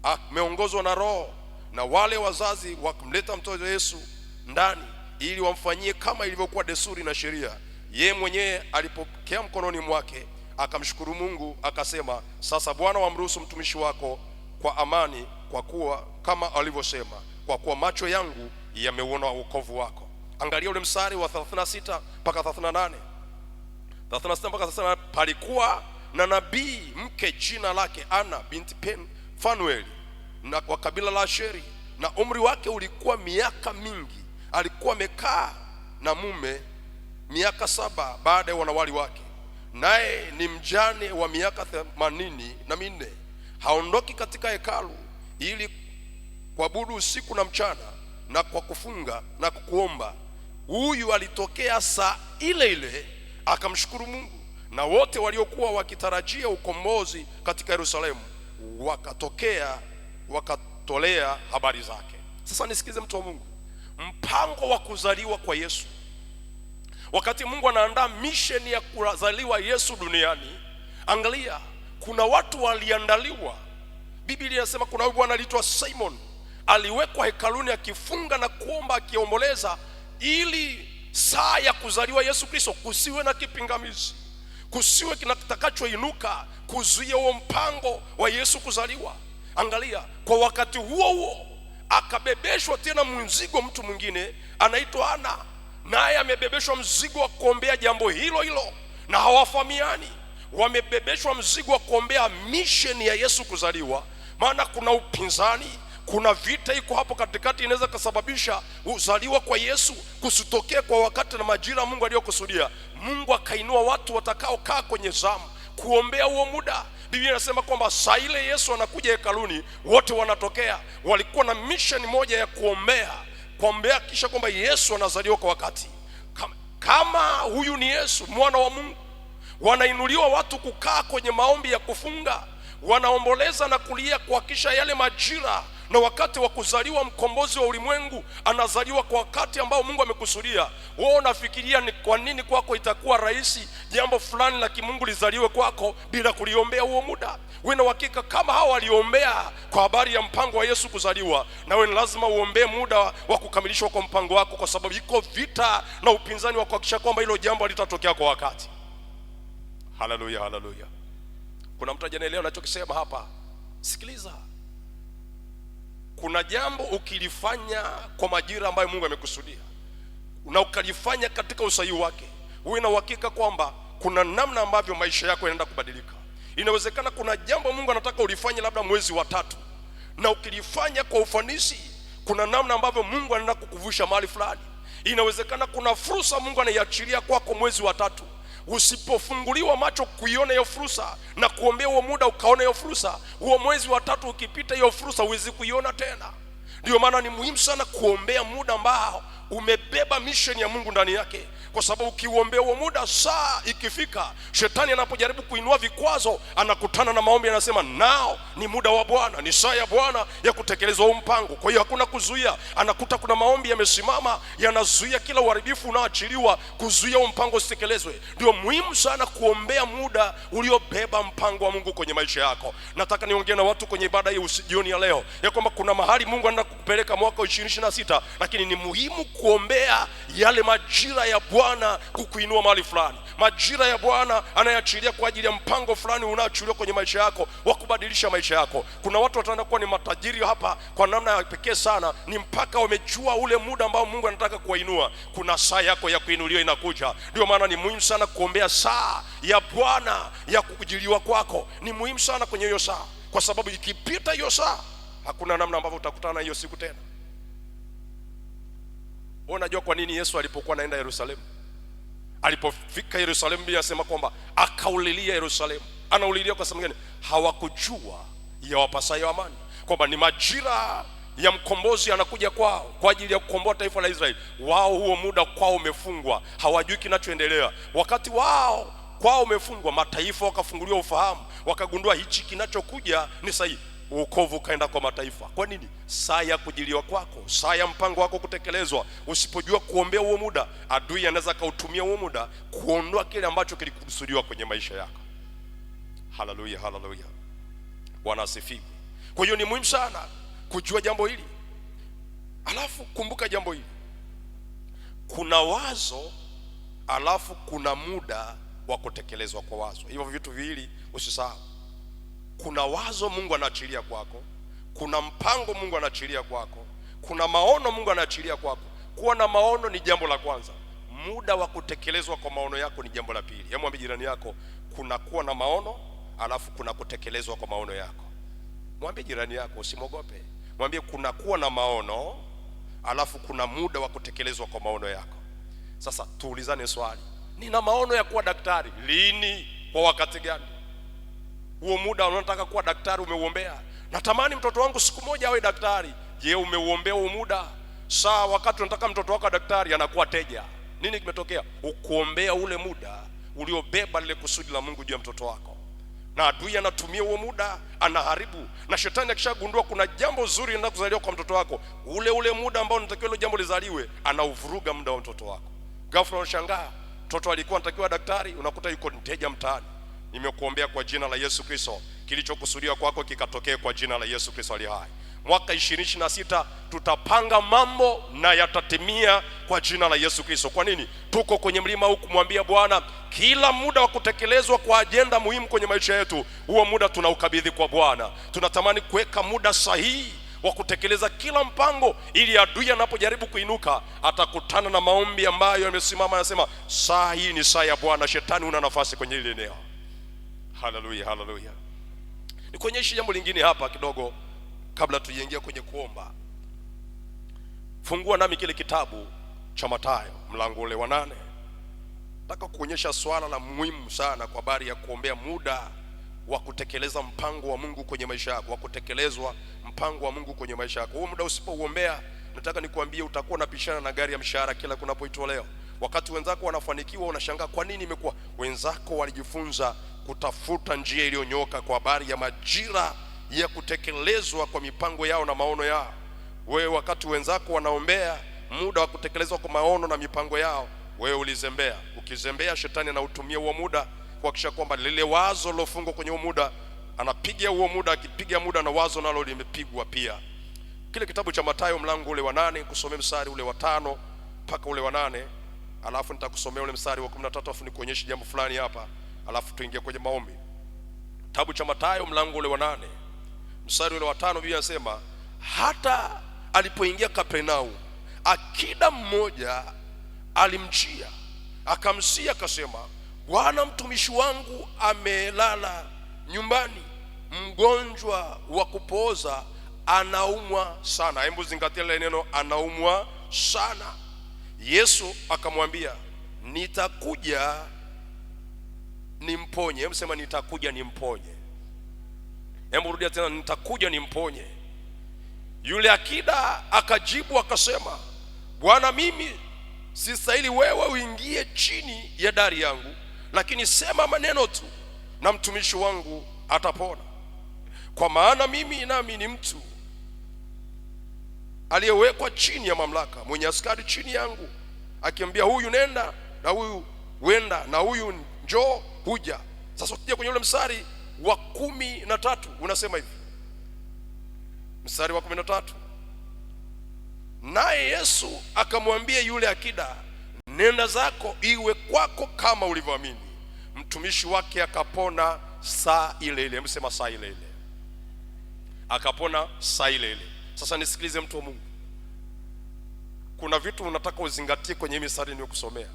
ameongozwa na Roho, na wale wazazi wakamleta mtoto Yesu ndani ili wamfanyie kama ilivyokuwa desturi na sheria. Yeye mwenyewe alipokea mkononi mwake, akamshukuru Mungu, akasema, sasa Bwana wamruhusu mtumishi wako kwa amani, kwa kuwa kama alivyosema, kwa kuwa macho yangu yameuona wokovu wako. Angalia ule mstari wa 36 mpaka 38. 36 mpaka 38. Palikuwa na nabii mke jina lake Ana binti Fanueli, na kwa kabila la Asheri, na umri wake ulikuwa miaka mingi. Alikuwa amekaa na mume miaka 7 baada ya wanawali wake, naye ni mjane wa miaka 84. Haondoki katika hekalu ili kuabudu usiku na mchana, na kwa kufunga na kuomba. Huyu alitokea saa ile ile akamshukuru Mungu, na wote waliokuwa wakitarajia ukombozi katika Yerusalemu wakatolea habari zake. Sasa nisikize mtu wa Mungu, mpango wa kuzaliwa kwa Yesu, wakati Mungu anaandaa mission ya kuzaliwa Yesu duniani, angalia, kuna watu waliandaliwa. Biblia inasema kuna huyu bwana aliitwa Simon, aliwekwa hekaluni akifunga na kuomba, akiomboleza, ili saa ya kuzaliwa Yesu Kristo kusiwe na kipingamizi, kusiwe kitakachoinuka kuzuia huo mpango wa Yesu kuzaliwa. Angalia, kwa wakati huo huo akabebeshwa tena mzigo mtu mwingine anaitwa Ana, naye amebebeshwa mzigo wa kuombea jambo hilo hilo, na hawafahamiani. Wamebebeshwa mzigo wa kuombea mission ya Yesu kuzaliwa, maana kuna upinzani, kuna vita iko hapo katikati, inaweza kusababisha uzaliwa kwa Yesu kusitokee kwa wakati na majira Mungu aliyokusudia. Mungu akainua watu watakaokaa kwenye zamu kuombea huo muda. Biblia inasema kwamba saa ile Yesu anakuja hekaluni, wote wanatokea. Walikuwa na mission moja ya kuombea kisha kwamba Yesu anazaliwa kwa wakati. Kama huyu ni Yesu mwana wa Mungu, wanainuliwa watu kukaa kwenye maombi ya kufunga, wanaomboleza na kulia kuhakikisha yale majira na wakati wa kuzaliwa mkombozi wa ulimwengu anazaliwa kwa wakati ambao Mungu amekusudia. Wewe unafikiria ni kwa nini kwako itakuwa rahisi jambo fulani la kimungu lizaliwe kwako bila kuliombea huo muda? Wewe na hakika kama hao waliombea kwa habari ya mpango wa Yesu kuzaliwa, na wewe lazima uombee muda wa kukamilishwa kwa mpango wako, kwa sababu iko vita na upinzani wa kuhakikisha kwamba hilo jambo litatokea kwa wakati. Haleluya, haleluya. Kuna mtu anaelewa ninachokisema hapa? Sikiliza. Kuna jambo ukilifanya kwa majira ambayo Mungu amekusudia, na ukalifanya katika usahihi wake, uwe na uhakika kwamba kuna namna ambavyo maisha yako yanaenda kubadilika. Inawezekana kuna jambo Mungu anataka ulifanye labda mwezi wa 3, na ukilifanya kwa ufanisi, kuna namna ambavyo Mungu anaenda kukuvusha mahali fulani. Inawezekana kuna fursa Mungu anaiachilia kwako mwezi wa 3. Usipofunguliwa macho kuiona hiyo fursa na kuombea huo muda ukaona hiyo fursa, huo mwezi wa 3 ukipita, hiyo fursa huwezi kuiona tena. Ndio maana ni muhimu sana kuombea muda ambao umebeba mission ya Mungu ndani yake, kwa sababu ukiuombea huo muda, saa ikifika, shetani anapojaribu kuinua vikwazo, anakutana na maombi, anasema nao ni muda wa Bwana, ni saa ya Bwana ya kutekeleza huo mpango. Kwa hiyo hakuna kuzuia. Anakuta kuna maombi yamesimama, yanazuia kila uharibifu unaoachiliwa, kuzuia huo mpango usitekelezwe. Ndio muhimu sana kuombea muda uliobeba mpango wa Mungu kwenye maisha yako. Nataka niongee na watu kwenye ibada hii jioni ya leo ya kwamba kuna mahali Mungu anaenda kukupeleka mwaka 2026, lakini ni muhimu kuombea yale majira ya Bwana kukuinua mahali fulani. Majira ya Bwana anayachilia kwa ajili ya mpango fulani unaoachiliwa kwenye maisha yako wa kubadilisha maisha yako. Kuna watu wataenda kuwa ni matajiri hapa kwa namna ya pekee sana, ni mpaka wamejua ule muda ambao Mungu anataka kuwainua. Kuna saa yako ya kuinuliwa inakuja. Ndio maana ni muhimu sana kuombea saa ya Bwana ya kukujiliwa kwako. Ni muhimu sana kwenye hiyo saa, kwa sababu ikipita hiyo saa, hakuna namna ambavyo utakutana na hiyo siku tena. Unajua kwa nini Yesu alipokuwa anaenda Yerusalemu, alipofika Yerusalemu, Biblia inasema kwamba akaulilia Yerusalemu. Anaulilia kwa sababu gani? Hawakujua ya wapasayo amani, kwamba ni majira ya mkombozi anakuja kwao kwa ajili ya kukomboa taifa la Israeli. Wao huo muda kwao umefungwa, hawajui kinachoendelea. Wakati wao kwao umefungwa, mataifa wakafunguliwa ufahamu, wakagundua hichi kinachokuja ni sahihi, wokovu kaenda kwa mataifa. Kwa nini? Saa ya kujiliwa kwako, saa ya mpango wako kutekelezwa. Usipojua kuombea huo muda, adui anaweza kautumia huo muda kuondoa kile ambacho kilikusudiwa kwenye maisha yako. Haleluya, haleluya, Bwana asifiwe. Kwa hiyo ni muhimu sana kujua jambo hili. Alafu kumbuka jambo hili, kuna wazo alafu kuna muda wa kutekelezwa kwa wazo. Hivyo vitu viwili usisahau. Kuna wazo Mungu anaachilia kwako, kuna mpango Mungu anaachilia kwako, kuna maono Mungu anaachilia kwako. Kuwa na maono ni jambo la kwanza, muda wa kutekelezwa kwa maono yako ni jambo la pili. Hebu mwambie jirani yako, kuna kuwa na maono alafu kuna kutekelezwa kwa maono yako. Mwambie jirani yako, usimwogope. Mwambie kuna kuwa na maono alafu kuna muda wa kutekelezwa kwa maono yako. Sasa tuulizane swali, nina maono ya kuwa daktari, lini, kwa wakati gani? Huo muda unataka kuwa daktari umeuombea? Natamani mtoto wangu siku moja awe daktari. Je, umeuombea huo muda? Saa wakati unataka mtoto wako daktari anakuwa teja, nini kimetokea? Ukuombea ule muda uliobeba lile kusudi la Mungu juu ya mtoto wako. Na adui anatumia huo muda, anaharibu. Na shetani akishagundua kuna jambo zuri linataka kuzaliwa kwa mtoto wako, ule muda ambao unatakiwa ile jambo lizaliwe, anauvuruga muda wa mtoto wako. Ghafla unashangaa mtoto alikuwa anatakiwa daktari, unakuta yuko mteja mtaani. Nimekuombea kwa jina la Yesu Kristo, kilichokusudiwa kwako kikatokea kwa jina la Yesu Kristo aliye hai. Mwaka 2026 tutapanga mambo na yatatimia kwa jina la Yesu Kristo. Kwa nini? Tuko kwenye mlima huu kumwambia Bwana, kila muda wa kutekelezwa kwa ajenda muhimu kwenye maisha yetu, huo muda tunaukabidhi kwa Bwana. Tunatamani kuweka muda sahihi wa kutekeleza kila mpango, ili adui anapojaribu kuinuka atakutana na maombi ambayo yamesimama, anasema saa hii ni saa ya Bwana. Shetani una nafasi kwenye ile eneo. Haleluya, haleluya. Nikuonyeshe jambo lingine hapa kidogo kabla tuingie kwenye kuomba. Fungua nami kile kitabu cha Mathayo mlango ule wa 8. Nataka kuonyesha swala la muhimu sana kwa habari ya kuombea muda wa kutekeleza mpango wa Mungu kwenye maisha yako, wa kutekelezwa mpango wa Mungu kwenye maisha yako. Huo muda usipouombea, nataka nikuambie utakuwa unapishana na gari ya mshahara kila kunapoitwa leo. Wakati wenzako wanafanikiwa unashangaa kwa nini imekuwa. Wenzako walijifunza kutafuta njia iliyonyoka kwa habari ya majira ya kutekelezwa kwa mipango yao na maono yao. Wewe wakati wenzako wanaombea muda wa kutekelezwa kwa maono na mipango yao, wewe ulizembea. Ukizembea, shetani anautumia huo muda kuhakikisha kwamba lile wazo lilofungwa kwenye huo muda, anapiga huo muda. Akipiga muda na wazo nalo limepigwa pia. Kile kitabu cha Mathayo mlango ule wa 8, kusomea mstari ule wa 5 mpaka ule wa 8, alafu nitakusomea ule mstari wa 13, alafu nikuonyeshe jambo fulani hapa, alafu tuingie kwenye maombi. Kitabu cha Mathayo mlango ule wa 8 mstari ule wa 5, Biblia inasema, hata alipoingia Kapernaum, akida mmoja alimjia akamsia akasema, Bwana, mtumishi wangu amelala nyumbani, mgonjwa wa kupooza, anaumwa sana. Hebu zingatia ile neno anaumwa sana. Yesu akamwambia, nitakuja nimponye. Hebu sema nitakuja nimponye. Hebu rudia tena, nitakuja nimponye. Yule akida akajibu akasema, Bwana, mimi sistahili wewe uingie chini ya dari yangu, lakini sema maneno tu na mtumishi wangu atapona. Kwa maana mimi nami ni mtu aliyewekwa chini ya mamlaka, mwenye askari chini yangu, akiambia huyu nenda na huyu wenda na huyu njoo, huja. Sasa ukija kwenye ule mstari wa 13 unasema hivi, mstari wa 13, naye Yesu akamwambia yule akida, nenda zako, iwe kwako kama ulivyoamini. Mtumishi wake akapona saa ile ile. Msema saa ile ile. Akapona saa ile ile. Sasa nisikilize mtu wa Mungu, kuna vitu unataka uzingatie kwenye mistari niliyokusomea.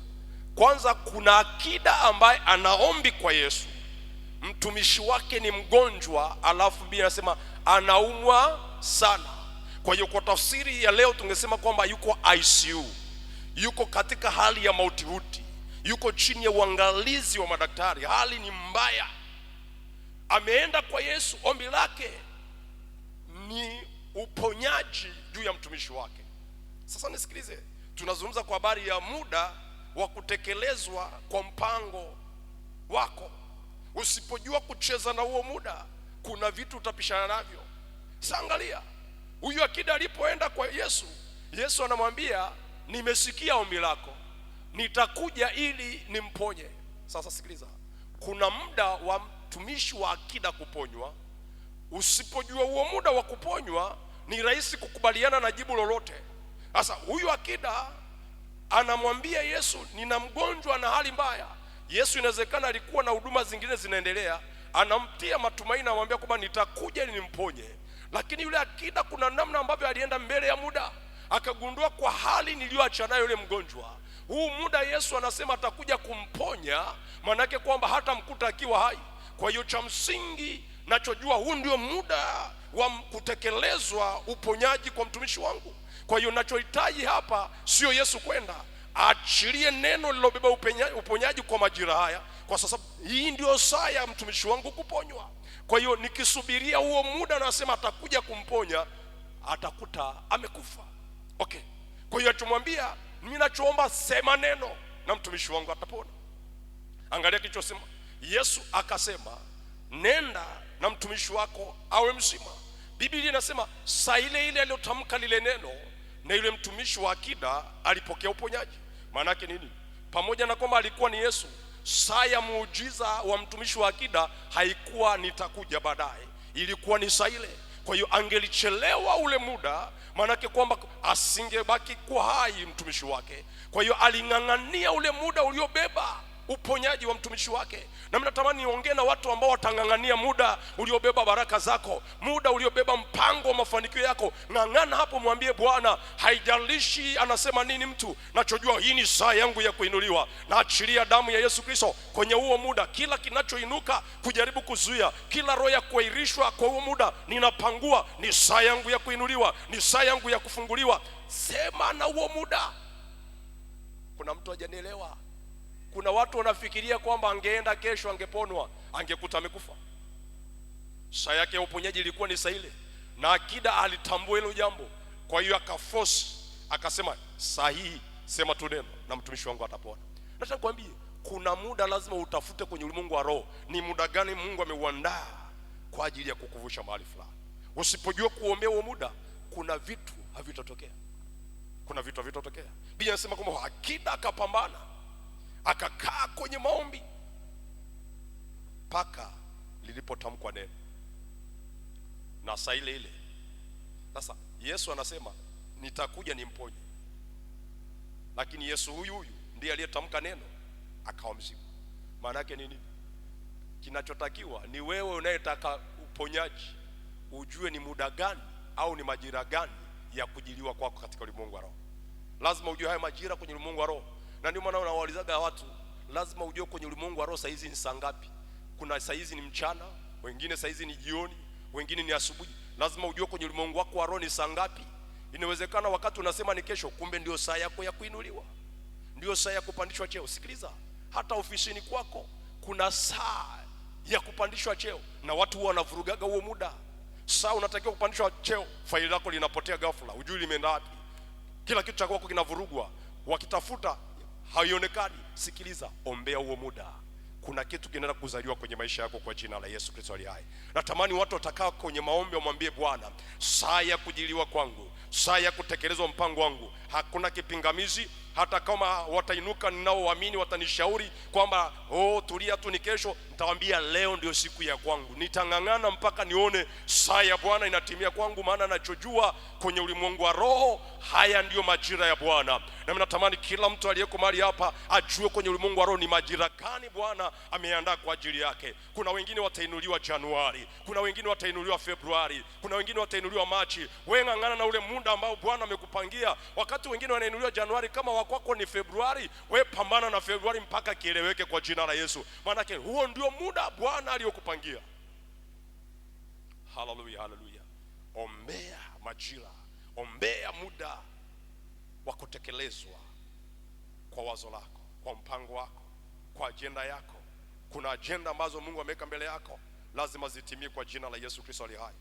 Kwanza, kuna akida ambaye anaombi kwa Yesu, mtumishi wake ni mgonjwa, alafu Biblia inasema anaumwa sana. Kwa hiyo kwa tafsiri ya leo tungesema kwamba yuko ICU, yuko katika hali ya mautihuti, yuko chini ya uangalizi wa madaktari, hali ni mbaya. Ameenda kwa Yesu, ombi lake ni uponyaji juu ya mtumishi wake. Sasa nisikilize, tunazungumza kwa habari ya muda wa kutekelezwa kwa mpango wako. Usipojua kucheza na huo muda, kuna vitu utapishana navyo. Angalia, huyu akida alipoenda kwa Yesu, Yesu anamwambia, nimesikia ombi lako, nitakuja ili nimponye. Sasa sikiliza, kuna muda wa mtumishi wa akida kuponywa. Usipojua huo muda wa kuponywa, ni rahisi kukubaliana na jibu lolote. Sasa huyu akida anamwambia Yesu, nina mgonjwa na hali mbaya. Yesu inawezekana alikuwa na huduma zingine zinaendelea, anamtia matumaini, anamwambia kwamba nitakuja ili nimponye. Lakini yule akida kuna namna ambavyo alienda mbele ya muda, akagundua kwa hali niliyoacha nayo yule mgonjwa, huu muda Yesu anasema atakuja kumponya, manake kwamba hata mkuta akiwa hai. Kwa hiyo cha msingi nachojua, huu ndio muda wa kutekelezwa uponyaji kwa mtumishi wangu. Kwa hiyo nachohitaji hapa sio Yesu kwenda aachilie neno lilobeba uponyaji kwa majira haya, kwa sababu hii ndio saa ya mtumishi wangu kuponywa. Kwa hiyo nikisubiria huo muda, nasema atakuja kumponya, atakuta amekufa. Okay. Kwa hiyo tumwambia, mimi nachoomba sema neno na mtumishi wangu atapona. Angalia kilichosema Yesu, akasema nenda na mtumishi wako awe mzima. Biblia inasema saa ile ile aliyotamka lile neno, na yule mtumishi wa akida alipokea uponyaji. Maana yake nini? Pamoja na kwamba alikuwa ni Yesu, saa ya muujiza wa mtumishi wa akida haikuwa nitakuja baadaye, ilikuwa ni saa ile. Kwa hiyo angelichelewa ule muda, maana yake kwamba asingebaki kwa hai mtumishi wake. Kwa hiyo aling'ang'ania ule muda uliobeba uponyaji wa mtumishi wake. Na mimi natamani niongee na watu ambao watang'ang'ania muda uliobeba baraka zako, muda uliobeba mpango wa mafanikio yako. Ng'ang'ana hapo, mwambie Bwana, haijalishi anasema nini mtu, nachojua hii ni saa yangu ya kuinuliwa. Naachilia damu ya Yesu Kristo kwenye huo muda. Kila kinachoinuka kujaribu kuzuia, kila roho ya kuahirishwa kwa huo muda, ninapangua. Ni saa yangu ya kuinuliwa, ni saa yangu ya kufunguliwa. Sema na huo muda. Kuna mtu hajanielewa. Kuna watu wanafikiria kwamba angeenda kesho angeponwa, angekuta amekufa. Saa yake ya uponyaji ilikuwa ni saa ile, na akida alitambua hilo jambo. Kwa hiyo akaforce, akasema sahihi, sema tu neno na mtumishi wangu atapona. Nataka kuambie, kuna muda lazima utafute kwenye ulimwengu wa roho, ni muda gani Mungu ameuandaa kwa ajili ya kukuvusha mahali fulani. Usipojua kuombea huo muda, kuna vitu havitatokea. Kuna vitu havitatokea. Biblia inasema kwamba akida akapambana, akakaa kwenye maombi mpaka lilipotamkwa neno, na saa ile ile. Sasa Yesu anasema nitakuja nimponye, lakini Yesu huyu ndiye aliyetamka neno akawa mzima. Maana yake nini? Kinachotakiwa ni wewe unayetaka uponyaji ujue ni muda gani au ni majira gani ya kujiliwa kwako katika ulimwengu wa roho. Lazima ujue haya majira kwenye ulimwengu wa roho. Na ndio maana unawaulizaga watu, lazima ujue kwenye ulimwengu wa roho saa hizi ni saa ngapi. Kuna saa hizi ni mchana, wengine saa hizi ni jioni, wengine ni asubuhi. Lazima ujue kwenye ulimwengu wako wa roho ni saa ngapi. Inawezekana wakati unasema ni kesho, kumbe ndio saa yako ya kuinuliwa, ndio saa ya kupandishwa cheo. Sikiliza, hata ofisini kwako kuna saa ya kupandishwa cheo, na watu huwa wanavurugaga huo muda. Saa unatakiwa kupandishwa cheo, faili lako linapotea ghafla, hujui limeenda wapi. Kila kitu chako kinavurugwa, wakitafuta haionekani. Sikiliza, ombea huo muda. Kuna kitu kinaenda kuzaliwa kwenye maisha yako kwa jina la Yesu Kristo aliye hai. Natamani watu watakaa kwenye maombi wamwambie Bwana, saa ya kujiliwa kwangu, saa ya kutekelezwa mpango wangu, hakuna kipingamizi. Hata kama watainuka ninaoamini watanishauri kwamba tulia tu ni kesho, nitawaambia leo ndio siku ya kwangu. Nitang'ang'ana mpaka nione saa ya Bwana inatimia kwangu, maana nachojua kwenye ulimwengu wa roho, haya ndio majira ya Bwana. Na mimi natamani kila mtu aliyeko mahali hapa ajue kwenye ulimwengu wa roho ni majira gani Bwana ameandaa kwa ajili yake. Kuna wengine watainuliwa Januari, kuna wengine watainuliwa Februari, kuna wengine watainuliwa Machi. Wewe ng'ang'ana na ule muda ambao Bwana amekupangia. Wakati wengine wanainuliwa Januari, kama kwako ni Februari, wewe pambana na Februari mpaka kieleweke kwa jina la Yesu. Maana huo ndio muda Bwana aliyokupangia. Haleluya, haleluya. Ombea majira, ombea muda wa kutekelezwa kwa wazo lako, kwa mpango wako, kwa ajenda yako. Kuna ajenda ambazo Mungu ameweka mbele yako, lazima zitimie kwa jina la Yesu Kristo aliye hai.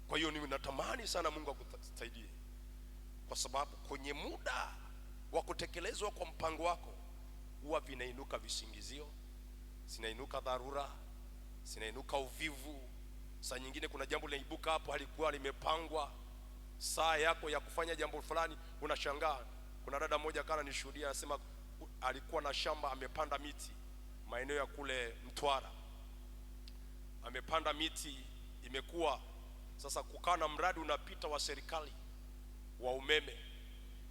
Kwa hiyo ninatamani sana Mungu akusaidie, kwa sababu kwenye muda wa kutekelezwa kwa mpango wako huwa vinainuka visingizio, zinainuka dharura, zinainuka uvivu. Saa nyingine kuna jambo linaibuka hapo halikuwa limepangwa, saa yako ya kufanya jambo fulani unashangaa. Kuna dada mmoja kana nishuhudia, anasema alikuwa na shamba, amepanda miti maeneo ya kule Mtwara, amepanda miti imekuwa. Sasa kukaa na mradi unapita wa serikali wa umeme.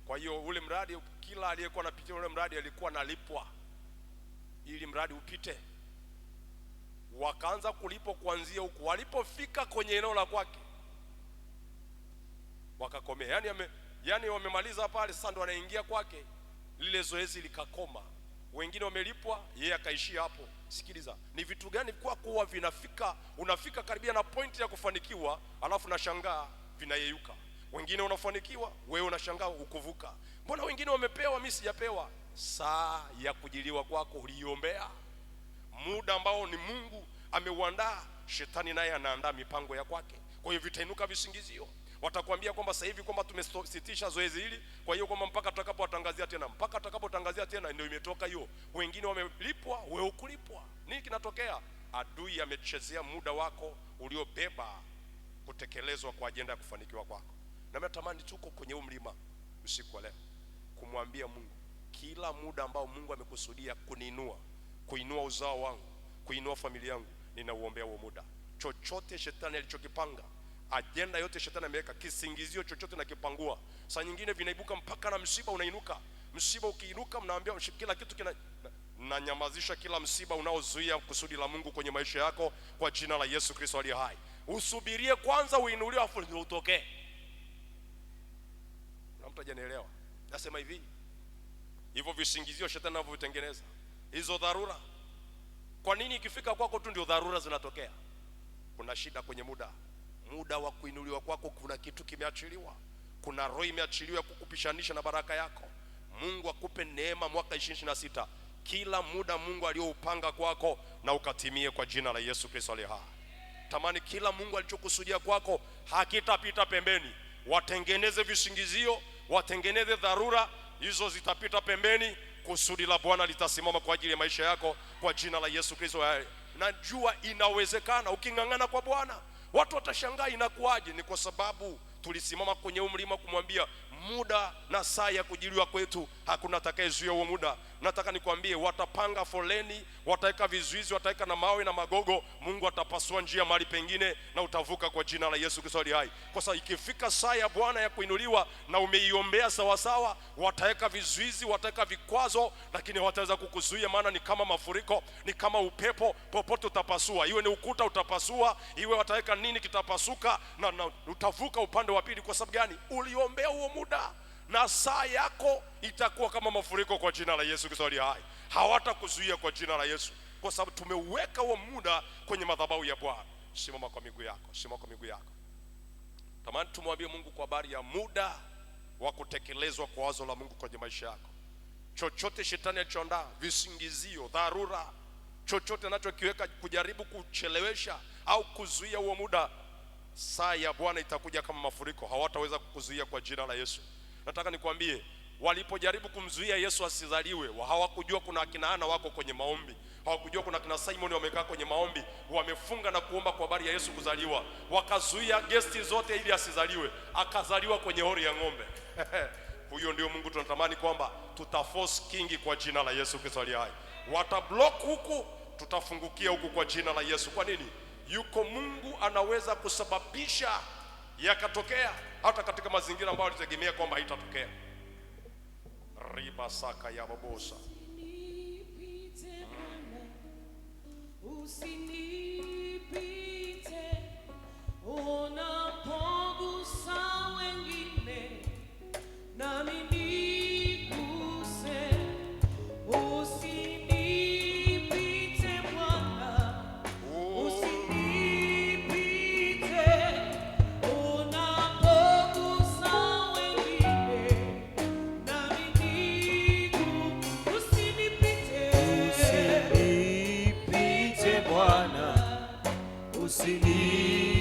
Kwa hiyo ule mradi, kila aliyekuwa anapitia ule mradi alikuwa analipwa ili mradi upite. Wakaanza kulipwa kuanzia huko, walipofika kwenye eneo la kwake wakakomea. Yani wamemaliza pale, sasa ndo wanaingia kwake, lile zoezi likakoma. Wengine wamelipwa, yeye akaishia hapo. Sikiliza, ni vitu gani kwa kuwa vinafika, unafika karibia na point ya kufanikiwa, alafu nashangaa vinayeyuka. Wengine unafanikiwa, wewe unashangaa ukuvuka. Mbona wengine wamepewa, mimi sijapewa? Saa ya kujiliwa kwako uliombea, muda ambao ni Mungu ameuandaa, shetani naye anaandaa mipango ya kwake. Kwa hiyo vitainuka visingizio. Watakwambia kwamba sasa hivi kwamba tumesitisha zoezi hili, kwa hiyo kwamba mpaka tutakapotangazia tena, mpaka tutakapotangazia tena ndio imetoka hiyo. Wengine wamelipwa, wewe ukulipwa. Nini kinatokea? Adui amechezea muda wako uliobeba kutekelezwa kwa ajenda ya kufanikiwa kwako. Na natamani tuko kwenye mlima usiku wa leo kumwambia Mungu, kila muda ambao Mungu amekusudia kuniinua, kuinua uzao wangu, kuinua familia yangu, ninauombea huo muda. Chochote shetani alichokipanga, ajenda yote shetani ameweka, kisingizio chochote na kipangua. Saa nyingine vinaibuka mpaka na msiba unainuka. Msiba ukiinuka, mnaambia kila kitu nanyamazisha kila msiba unaozuia kusudi la Mungu kwenye maisha yako kwa jina la Yesu Kristo aliye hai. Usubirie kwanza uinuliwe afu ndio utokee. Na mtu hajanielewa. Nasema hivi, hivyo visingizio shetani anavyotengeneza, hizo dharura, kwa nini ikifika kwako tu ndio dharura zinatokea? Kuna shida kwenye muda wa kuinuliwa kwako. Kuna kitu kimeachiliwa, kuna roho imeachiliwa kukupishanisha na baraka yako. Mungu akupe neema mwaka 2026, kila muda Mungu alioupanga kwako na ukatimie kwa jina la Yesu Kristo aliye hai. Tamani kila Mungu alichokusudia kwako hakitapita pembeni. Watengeneze visingizio, watengeneze dharura, hizo zitapita pembeni. Kusudi la Bwana litasimama kwa ajili ya maisha yako kwa jina la Yesu Kristo. Najua inawezekana ukingangana kwa Bwana. Watu watashangaa inakuaje? Ni kwa sababu tulisimama kwenye mlima kumwambia muda na saa ya kujiliwa kwetu, hakuna atakayezuia huo muda. Nataka nikwambie, watapanga foleni, wataweka vizuizi, wataweka na mawe na magogo, Mungu atapasua njia mahali pengine na utavuka kwa jina la Yesu Kristo aliye hai. Kwa sababu ikifika saa ya Bwana ya kuinuliwa na umeiombea sawa sawa, wataweka vizuizi, wataweka vikwazo, lakini wataweza kukuzuia, maana ni kama mafuriko, ni kama upepo, popote utapasua. Iwe ni ukuta utapasua, iwe wataweka nini kitapasuka, na utavuka upande wa pili. Kwa sababu gani? Uliombea huo muda, na saa yako itakuwa kama mafuriko kwa jina la Yesu Kristo aliye hai. Hawatakuzuia kwa jina la Yesu, kwa sababu tumeuweka huo muda kwenye madhabahu ya Bwana. Simama kwa miguu yako, simama kwa miguu yako. Tamani tumwambie Mungu kwa habari ya muda wa kutekelezwa kwa wazo la Mungu kwenye maisha yako. Chochote shetani alichoandaa, visingizio, dharura, chochote anachokiweka kujaribu kuchelewesha au kuzuia huo muda, saa ya Bwana itakuja kama mafuriko, hawataweza kukuzuia kwa jina la Yesu. Nataka nikwambie, walipojaribu kumzuia Yesu asizaliwe, hawakujua kuna akina Ana wako kwenye maombi, hawakujua kuna kina Simon wamekaa kwenye maombi, wamefunga na kuomba kwa habari ya Yesu kuzaliwa. Wakazuia gesti zote ili asizaliwe, akazaliwa kwenye hori ya ng'ombe. Huyo ndio Mungu tunatamani kwamba tutaforce kingi kwa jina la Yesu Kristo aliye hai. Watablock huku, tutafungukia huku kwa jina la Yesu. Kwa nini? Yuko Mungu anaweza kusababisha yakatokea hata katika mazingira ambayo alitegemea kwamba haitatokea. Riba saka ya babosa. Usinipite unapogusa wengine, na mimi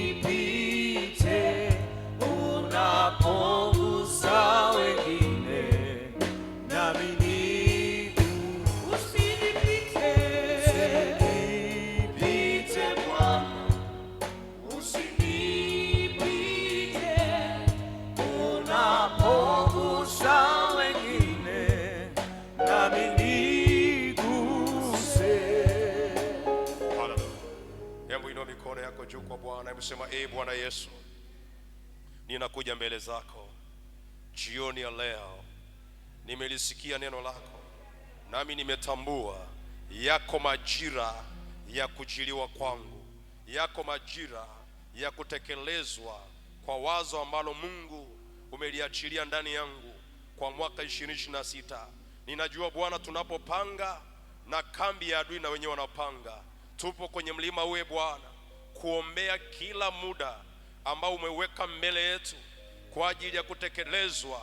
usinipite unapogusa wengine, nami niguse. yako juu kwa Bwana. Hebu sema, Bwana Yesu, ninakuja mbele zako jioni ya leo. Nimelisikia neno lako, nami nimetambua yako majira ya kujiliwa kwangu, yako majira ya kutekelezwa kwa wazo ambalo Mungu umeliachilia ndani yangu kwa mwaka 2026. Ninajua Bwana, tunapopanga na kambi ya adui na wenyewe wanapanga, tupo kwenye mlima uwe Bwana kuombea kila muda ambao umeweka mbele yetu kwa ajili ya kutekelezwa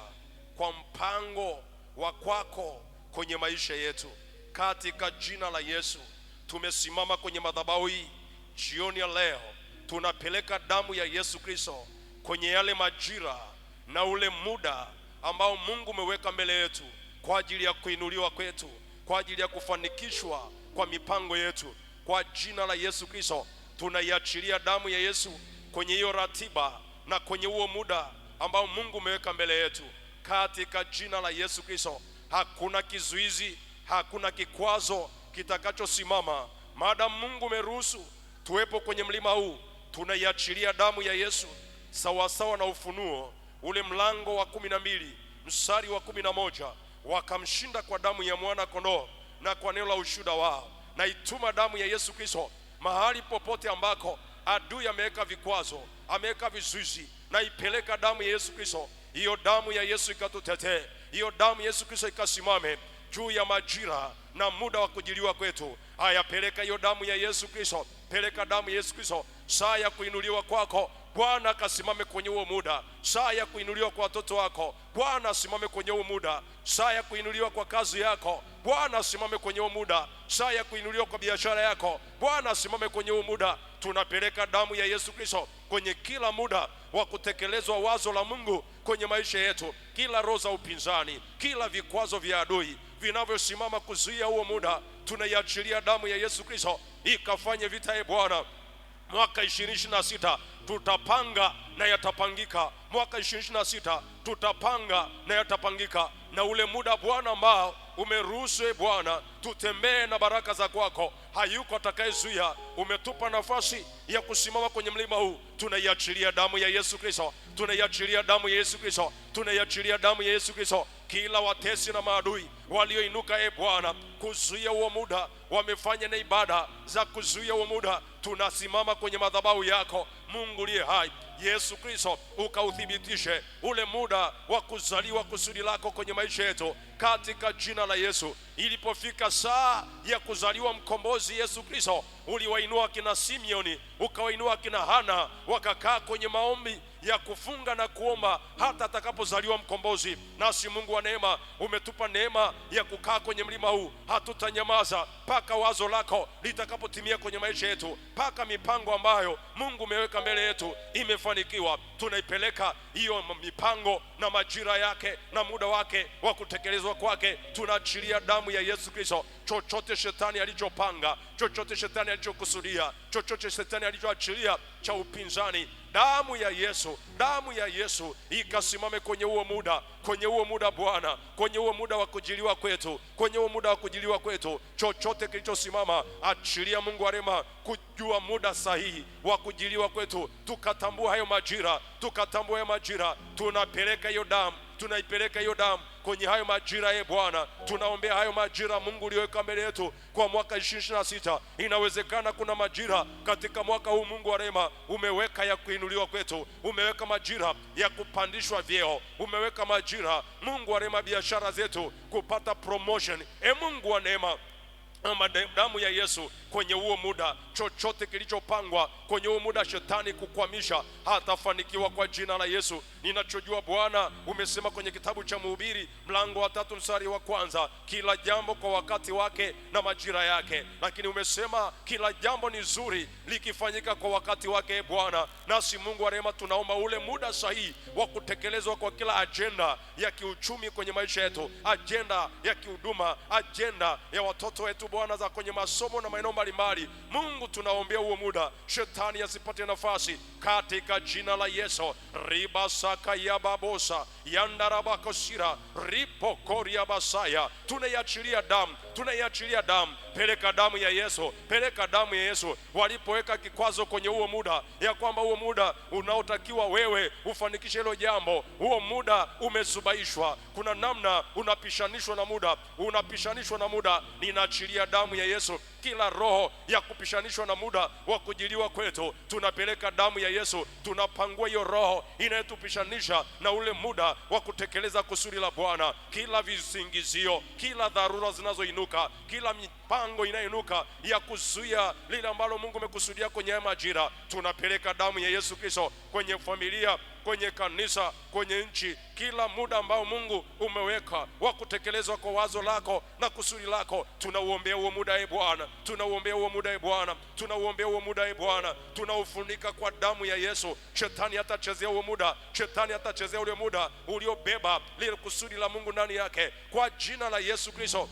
kwa mpango wa kwako kwenye maisha yetu. Katika jina la Yesu tumesimama kwenye madhabahu hii jioni ya leo, tunapeleka damu ya Yesu Kristo kwenye yale majira na ule muda ambao Mungu umeweka mbele yetu kwa ajili ya kuinuliwa kwetu, kwa ajili ya kufanikishwa kwa mipango yetu. Kwa jina la Yesu Kristo tunaiachilia damu ya Yesu kwenye hiyo ratiba na kwenye huo muda ambao Mungu umeweka mbele yetu. Katika jina la Yesu Kristo hakuna kizuizi, hakuna kikwazo kitakachosimama. Maadamu Mungu umeruhusu tuwepo kwenye mlima huu, tunaiachilia damu ya Yesu sawasawa na Ufunuo ule mlango wa 12 mstari wa 11, wakamshinda kwa damu ya mwana kondoo na kwa neno la ushuhuda wao. Na ituma damu ya Yesu Kristo mahali popote ambako adui ameweka vikwazo, ameweka vizuizi, na ipeleka damu ya Yesu Kristo. Hiyo damu ya Yesu ikatutetee, hiyo damu ya Yesu Kristo ikasimame juu ya majira na muda wa kujiliwa kwetu. Haya, peleka hiyo damu ya Yesu Kristo, peleka damu ya Yesu Kristo. Saa ya kuinuliwa kwako Bwana akasimame kwenye huo muda. Saa ya kuinuliwa kwa watoto wako Bwana asimame kwenye huo muda. Saa ya kuinuliwa kwa kazi yako Bwana asimame kwenye huo muda. Saa ya kuinuliwa kwa biashara yako Bwana asimame kwenye huo muda. Tunapeleka damu ya Yesu Kristo kwenye kila muda wa kutekelezwa wazo la Mungu kwenye maisha yetu. Kila roho za upinzani, kila vikwazo vya adui vinavyosimama kuzuia huo muda, tunaiachilia damu ya Yesu Kristo ikafanye vita. Bwana, mwaka 2026 tutapanga na yatapangika. Mwaka 2026 tutapanga na yatapangika. Na ule muda Bwana ambao umeruhusu Bwana tutembee na baraka za kwako, hayuko atakayezuia. Umetupa nafasi ya kusimama kwenye mlima huu, tunaiachilia damu ya Yesu Kristo, tunaiachilia damu ya Yesu Kristo, tunaiachilia damu ya Yesu Kristo. Kila watesi na maadui walioinuka Bwana kuzuia huo muda, wamefanya na ibada za kuzuia huo muda, tunasimama kwenye madhabahu yako Mungu liye hai. Yesu Kristo ukauthibitishe ule muda wa kuzaliwa kusudi lako kwenye maisha yetu katika jina la Yesu. Ilipofika saa ya kuzaliwa mkombozi Yesu Kristo, uliwainua kina Simeoni, ukawainua kina Hana, wakakaa kwenye maombi ya kufunga na kuomba hata atakapozaliwa mkombozi. Nasi Mungu wa neema umetupa neema ya kukaa kwenye mlima huu, hatutanyamaza mpaka wazo lako litakapotimia kwenye maisha yetu, mpaka mipango ambayo Mungu umeweka mbele yetu imefanikiwa. Tunaipeleka hiyo mipango na majira yake na muda wake wa kutekelezwa kwake, tunaachilia damu ya Yesu Kristo. Chochote shetani alichopanga, chochote shetani alichokusudia, chochote shetani alichoachilia cha upinzani, damu ya Yesu, damu ya Yesu ikasimame kwenye huo muda, kwenye huo muda Bwana, kwenye huo muda wa kujiliwa kwetu, kwenye huo muda wa kujiliwa kwetu. Chochote kilichosimama, achilia Mungu wa rehema kujua muda sahihi wa kujiliwa kwetu, tukatambua hayo majira, tukatambua hayo majira. Tunapeleka hiyo damu, tunaipeleka hiyo damu kwenye hayo majira Bwana. Tunaombea hayo majira Mungu ulioweka mbele yetu kwa mwaka 2026. Inawezekana kuna majira katika mwaka huu Mungu wa rehema umeweka ya kuinuliwa kwetu, umeweka majira ya kupandishwa vyeo, umeweka majira Mungu wa rehema biashara zetu kupata promotion. Mungu wa neema, damu ya Yesu kwenye huo muda, chochote kilichopangwa kwenye huo muda shetani kukwamisha hatafanikiwa kwa jina la Yesu. Ninachojua Bwana umesema kwenye kitabu cha Mhubiri mlango wa 3 mstari wa 1, kila jambo kwa wakati wake na majira yake, lakini umesema kila jambo ni zuri likifanyika kwa wakati wake Bwana. Nasi Mungu wa rehema tunaomba ule muda sahihi wa kutekelezwa kwa kila agenda ya kiuchumi kwenye maisha yetu, agenda ya kihuduma, agenda ya watoto wetu Bwana za kwenye masomo na maeneo mbalimbali. Mungu, tunaombea huo muda, shetani asipate nafasi katika jina la Yesu. Ribasaka ya babosa yandarabakosira ripokoria basaya, tunaiachilia damu, tunaiachilia damu. Peleka damu ya Yesu, peleka damu ya Yesu. Walipoweka kikwazo kwenye huo muda, ya kwamba huo muda unaotakiwa wewe ufanikishe hilo jambo, huo muda umezubaishwa. Kuna namna unapishanishwa na muda, unapishanishwa na muda. Ninaachilia damu ya Yesu. Kila roho ya kupishanishwa na muda wa kujiliwa kwetu, tunapeleka damu ya Yesu. Tunapangua hiyo roho inayotupishanisha na ule muda wa kutekeleza kusudi la Bwana. Kila visingizio, kila dharura zinazoinuka, kila mipango inayoinuka ya kuzuia lile ambalo Mungu amekusudia kwenye majira, tunapeleka damu ya Yesu Kristo kwenye familia, kwenye kanisa, kwenye nchi. Kila muda ambao Mungu umeweka wa kutekelezwa kwa wazo lako na kusudi lako, tunauombea huo muda Bwana, tunauombea huo muda Bwana, tunauombea huo muda Bwana, tunaufunika kwa damu ya Yesu. Shetani hatachezea huo muda, shetani hatachezea ule muda uliobeba lile kusudi la Mungu ndani yake, kwa jina la Yesu Kristo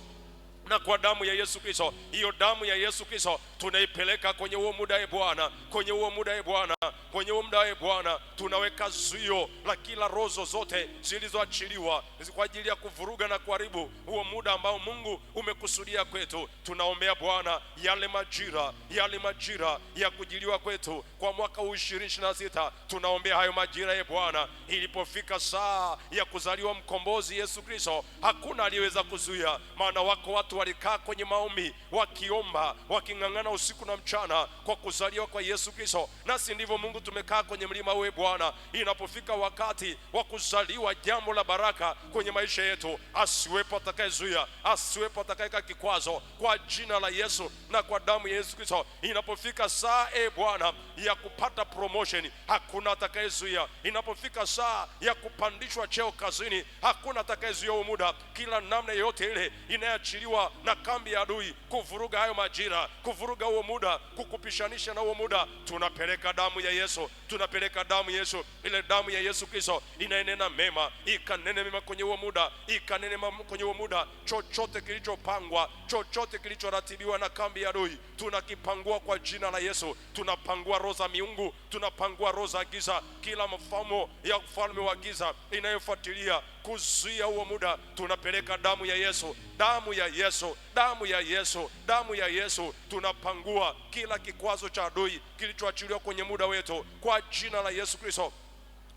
na kwa damu ya Yesu Kristo. Hiyo damu ya Yesu Kristo tunaipeleka kwenye huo muda Bwana, kwenye huo muda Bwana, kwenye huo muda Bwana. Tunaweka zuio la kila roho zote zilizoachiliwa kwa ajili ya kuvuruga na kuharibu huo muda ambao Mungu umekusudia kwetu. Tunaombea Bwana yale majira ya kujiliwa kwetu kwa mwaka 2026. Tunaombea hayo majira Bwana. Ilipofika saa ya kuzaliwa mkombozi Yesu Kristo, hakuna aliyeweza kuzuia, maana wako watu walikaa kwenye maombi wakiomba, waking'ang'ana usiku na mchana kwa kuzaliwa kwa Yesu Kristo. Nasi ndivyo Mungu tumekaa kwenye mlima wewe Bwana. Inapofika wakati wa kuzaliwa jambo la baraka kwenye maisha yetu, asiwepo atakayezuia, asiwepo atakayeka kikwazo, kwa jina la Yesu na kwa damu ya Yesu Kristo. Inapofika saa Bwana ya kupata promotion, hakuna atakayezuia. Inapofika saa ya kupandishwa cheo kazini, hakuna atakayezuia huo muda. Kila namna yote ile inayoachiliwa na kambi ya adui kuvuruga hayo majira, kuvuruga huo muda, kukupishanisha na huo muda, tunapeleka damu ya Yesu, tunapeleka damu ya Yesu. Ile damu ya Yesu Kristo inaenena mema, ikanene mema kwenye huo muda, ikanene mema kwenye huo muda. Chochote kilichopangwa, chochote kilichoratibiwa na kambi ya adui, tunakipangua kwa jina la Yesu. Tunapangua roho za miungu, tunapangua roho za giza, kila mfamo ya ufalme wa giza inayofuatilia kuzuia huo muda, tunapeleka damu ya Yesu, damu ya Yesu, damu ya Yesu, damu ya Yesu. Tunapangua kila kikwazo cha adui kilichoachiliwa kwenye muda wetu kwa jina la Yesu Kristo.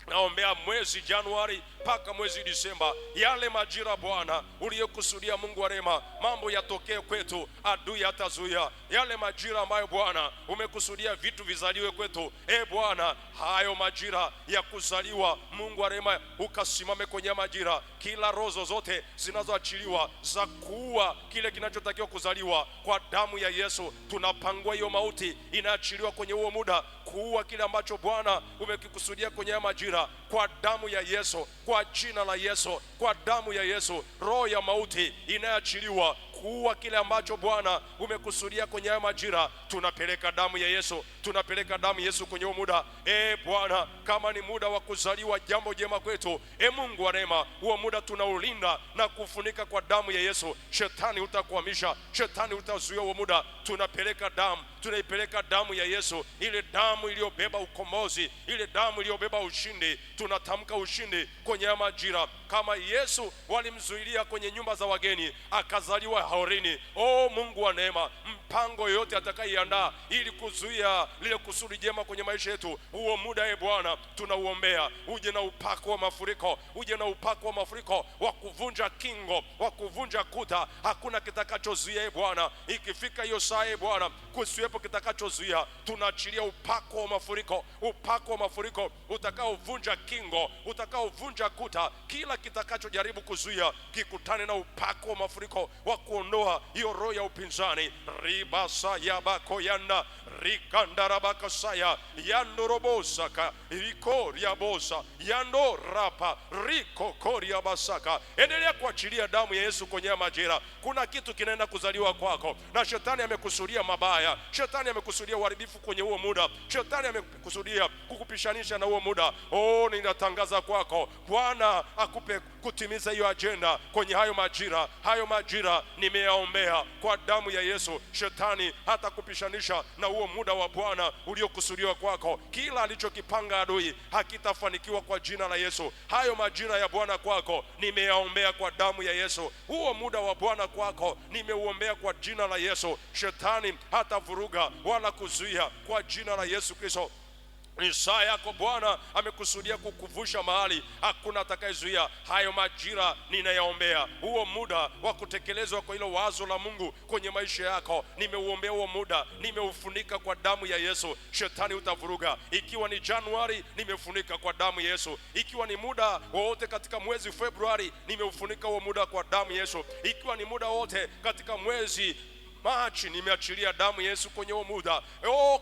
Naombea mwezi Januari mpaka mwezi Disemba, yale majira Bwana uliyokusudia Mungu wa rehema, mambo yatokee kwetu, adui hatazuia. Yale majira ambayo Bwana umekusudia vitu vizaliwe kwetu, Bwana, hayo majira ya kuzaliwa, Mungu wa rehema, ukasimame kwenye majira. Kila roho zote zinazoachiliwa za kuua kile kinachotakiwa kuzaliwa, kwa damu ya Yesu tunapangua hiyo mauti inaachiliwa kwenye huo muda, kuua kile ambacho Bwana umekikusudia kwenye majira, kwa damu ya Yesu, kwa jina la Yesu, kwa damu ya Yesu. Roho ya mauti inaachiliwa kuua kile ambacho Bwana umekusudia kwenye haya majira, tunapeleka damu ya Yesu, tunapeleka damu ya Yesu kwenye muda. Bwana, kama ni muda wa kuzaliwa jambo jema kwetu, Mungu wa rehema, huo muda tunaulinda na kufunika kwa damu ya Yesu. Shetani utakuhamisha, shetani utazuia huo muda. Tunapeleka damu, tunaipeleka damu ya Yesu, ile damu iliyobeba ukombozi, ile damu iliyobeba ushindi. Tunatamka ushindi kwenye haya majira. Kama Yesu walimzuilia kwenye nyumba za wageni akazaliwa horini, Mungu wa neema, mpango yote atakayeandaa ili kuzuia lile kusudi jema kwenye maisha yetu, huo muda Bwana tunauombea uje na upako wa mafuriko, uje na upako wa mafuriko wa kuvunja kingo, wa kuvunja kuta. Hakuna kitakachozuia Bwana. Ikifika hiyo saa Bwana, kusiwepo kitakachozuia. Tunaachilia upako wa mafuriko, upako wa mafuriko utakaovunja kingo, utakaovunja kuta. Kila kitakachojaribu kuzuia kikutane na upako wa mafuriko wa kuondoa hiyo roho ya upinzani. Ribasa yabakoyana rikandarabakasaya yandorobosaka rikoriabosa yandorapa rikokoriabasaka. Endelea kuachilia damu ya Yesu kwenye majira. Kuna kitu kinaenda kuzaliwa kwako, na shetani amekusudia mabaya, shetani amekusudia uharibifu kwenye huo muda, shetani amekusudia kukupishanisha na huo muda. Ninatangaza kwako, Bwana akupe kutimiza hiyo ajenda kwenye hayo majira. Hayo majira nimeyaombea kwa damu ya Yesu. Shetani hata kupishanisha na huo muda wa Bwana uliokusudiwa kwako. Kila alichokipanga adui hakitafanikiwa kwa jina la Yesu. Hayo majira ya Bwana kwako nimeyaombea kwa damu ya Yesu. Huo muda wa Bwana kwako nimeuombea kwa jina la Yesu. Shetani hata vuruga wala kuzuia kwa jina la Yesu Kristo. Ni saa yako. Bwana amekusudia kukuvusha mahali hakuna atakayezuia. Hayo majira ninayaombea. Huo muda wa kutekelezwa kwa hilo wazo la Mungu kwenye maisha yako nimeuombea. Huo muda nimeufunika kwa damu ya Yesu. Shetani utavuruga. Ikiwa ni Januari nimefunika kwa damu ya Yesu. Ikiwa ni muda wote katika mwezi Februari nimeufunika huo muda kwa damu ya Yesu. Ikiwa ni muda wote katika mwezi Machi nimeachilia damu Yesu kwenye huo muda.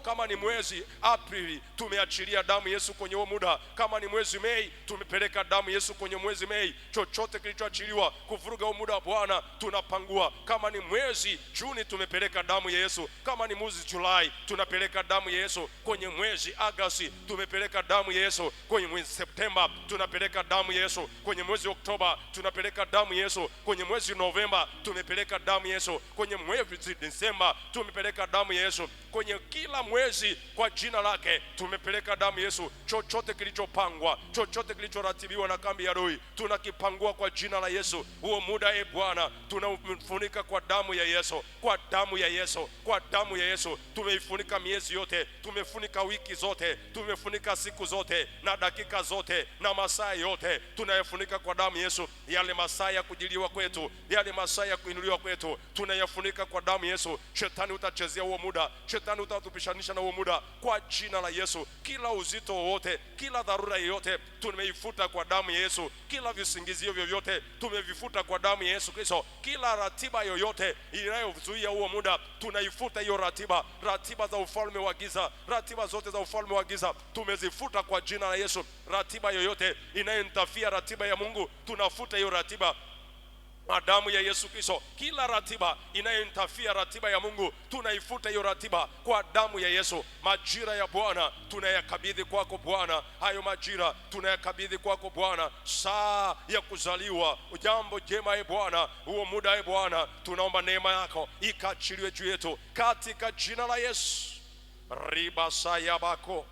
Kama ni mwezi Aprili tumeachilia damu Yesu kwenye huo muda. Kama ni mwezi Mei tumepeleka damu Yesu kwenye mwezi Mei. Chochote kilichoachiliwa kuvuruga huo muda wa Bwana tunapangua. Kama ni mwezi Juni tumepeleka damu ya Yesu. Kama ni mwezi Julai tunapeleka damu ya Yesu. Kwenye mwezi Agosti tumepeleka damu ya Yesu. Kwenye mwezi Septemba tunapeleka damu ya Yesu. Kwenye mwezi Oktoba tunapeleka damu ya Yesu. Kwenye mwezi Novemba tumepeleka damu ya Yesu. Kwenye mwezi Desemba tumepeleka damu ya Yesu. Kwenye kila mwezi kwa jina lake tumepeleka damu ya Yesu. Chochote kilichopangwa, chochote kilichoratibiwa na kambi ya adui tunakipangua kwa jina la Yesu. Huo muda Bwana tunaufunika kwa damu ya Yesu. Kwa damu ya Yesu. Kwa damu ya Yesu tumeifunika miezi yote, tumefunika wiki zote, tumefunika siku zote na dakika zote na masaa yote tunayafunika kwa damu ya Yesu. Yale masaa ya kujiliwa kwetu, yale masaa ya kuinuliwa kwetu tunayafunika kwa damu ya Yesu. Shetani utachezea huo muda, shetani utatupishanisha na huo muda kwa jina la Yesu. Kila uzito wote, kila dharura yoyote tumeifuta kwa damu ya Yesu. Kila visingizio vyovyote tumevifuta kwa damu ya Yesu Kristo. Kila ratiba yoyote inayozuia huo muda tunaifuta hiyo ratiba. Ratiba za ufalme wa giza, ratiba zote za ufalme wa giza tumezifuta kwa jina la Yesu. Ratiba yoyote inayonitafia ratiba ya Mungu tunafuta hiyo ratiba kwa damu ya Yesu Kristo. Kila ratiba inayonitafia ratiba ya Mungu tunaifuta hiyo ratiba kwa damu ya Yesu. Majira ya Bwana tunayakabidhi kwako Bwana. Hayo majira tunayakabidhi kwako Bwana. Saa ya kuzaliwa, jambo jema Bwana, huo muda Bwana tunaomba neema yako ikaachiliwe juu yetu katika jina la Yesu. Ribasayabako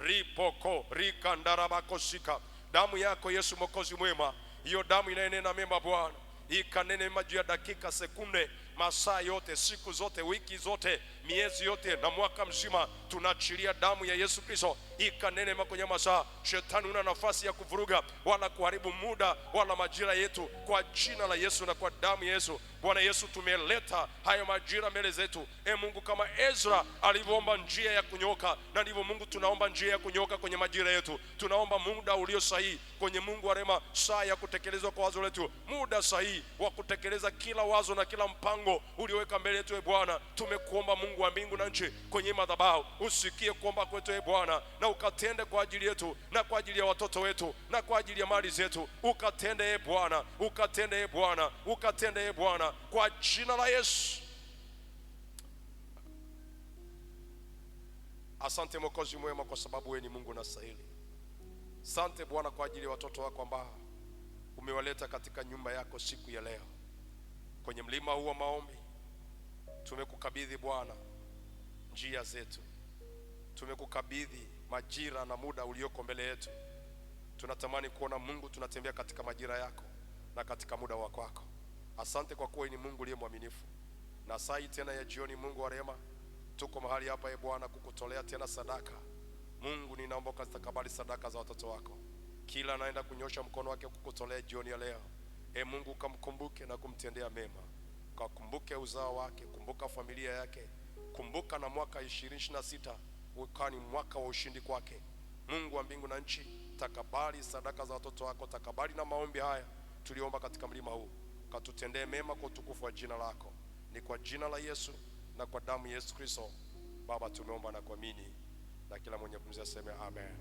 ripoko rikandarabako sika. Damu yako Yesu Mwokozi mwema, hiyo damu inanena mema Bwana, ikanene maji ya dakika, sekunde, masaa yote, siku zote, wiki zote, miezi yote na mwaka mzima. Tunaachilia damu ya Yesu Kristo ikanene kwenye masaa. Shetani una nafasi ya kuvuruga wala kuharibu muda wala majira yetu kwa jina la Yesu na kwa damu ya Yesu. Bwana Yesu, tumeleta hayo majira mbele zetu. Mungu, kama Ezra alivyoomba njia ya kunyoka, na ndivyo Mungu tunaomba njia ya kunyoka kwenye majira yetu. Tunaomba muda ulio sahihi kwenye Mungu wa rehema, saa ya kutekelezwa kwa wazo letu, muda sahihi wa kutekeleza kila wazo na kila mpango ulioweka mbele yetu Bwana. Tumekuomba Mungu wa mbingu na nchi kwenye madhabahu, usikie kuomba kwetu Bwana, na ukatende kwa ajili yetu na kwa ajili ya watoto wetu na kwa ajili ya mali zetu. Ukatende Bwana, ukatende Bwana, ukatende Bwana kwa jina la Yesu. Asante Mwokozi mwema, kwa sababu wewe ni Mungu unastahili. Asante Bwana kwa ajili ya watoto wako ambao umewaleta katika nyumba yako siku ya leo kwenye mlima huu wa maombi. Tumekukabidhi Bwana njia zetu, tumekukabidhi majira na muda ulioko mbele yetu. Tunatamani kuona Mungu tunatembea katika majira yako na katika muda wako wako. Asante kwa kuwa ni Mungu uliye mwaminifu. Na saa hii tena ya jioni, Mungu wa rehema, tuko mahali hapa Bwana kukutolea tena sadaka. Mungu, ninaomba ukatakabali sadaka za watoto wako. Kila anaenda kunyosha mkono wake kukutolea jioni ya leo, Mungu kamkumbuke na kumtendea mema. Kakumbuke uzao wake, kumbuka familia yake, kumbuka na mwaka 2026 ukani mwaka wa ushindi kwake. Mungu wa mbingu na nchi, takabali sadaka za watoto wako, takabali na maombi haya tuliomba katika mlima huu. Katutendee mema kwa utukufu wa jina lako. Ni kwa jina la Yesu na kwa damu Yesu Kristo Baba tumeomba na kuamini, na kila mwenye pumzi aseme amen.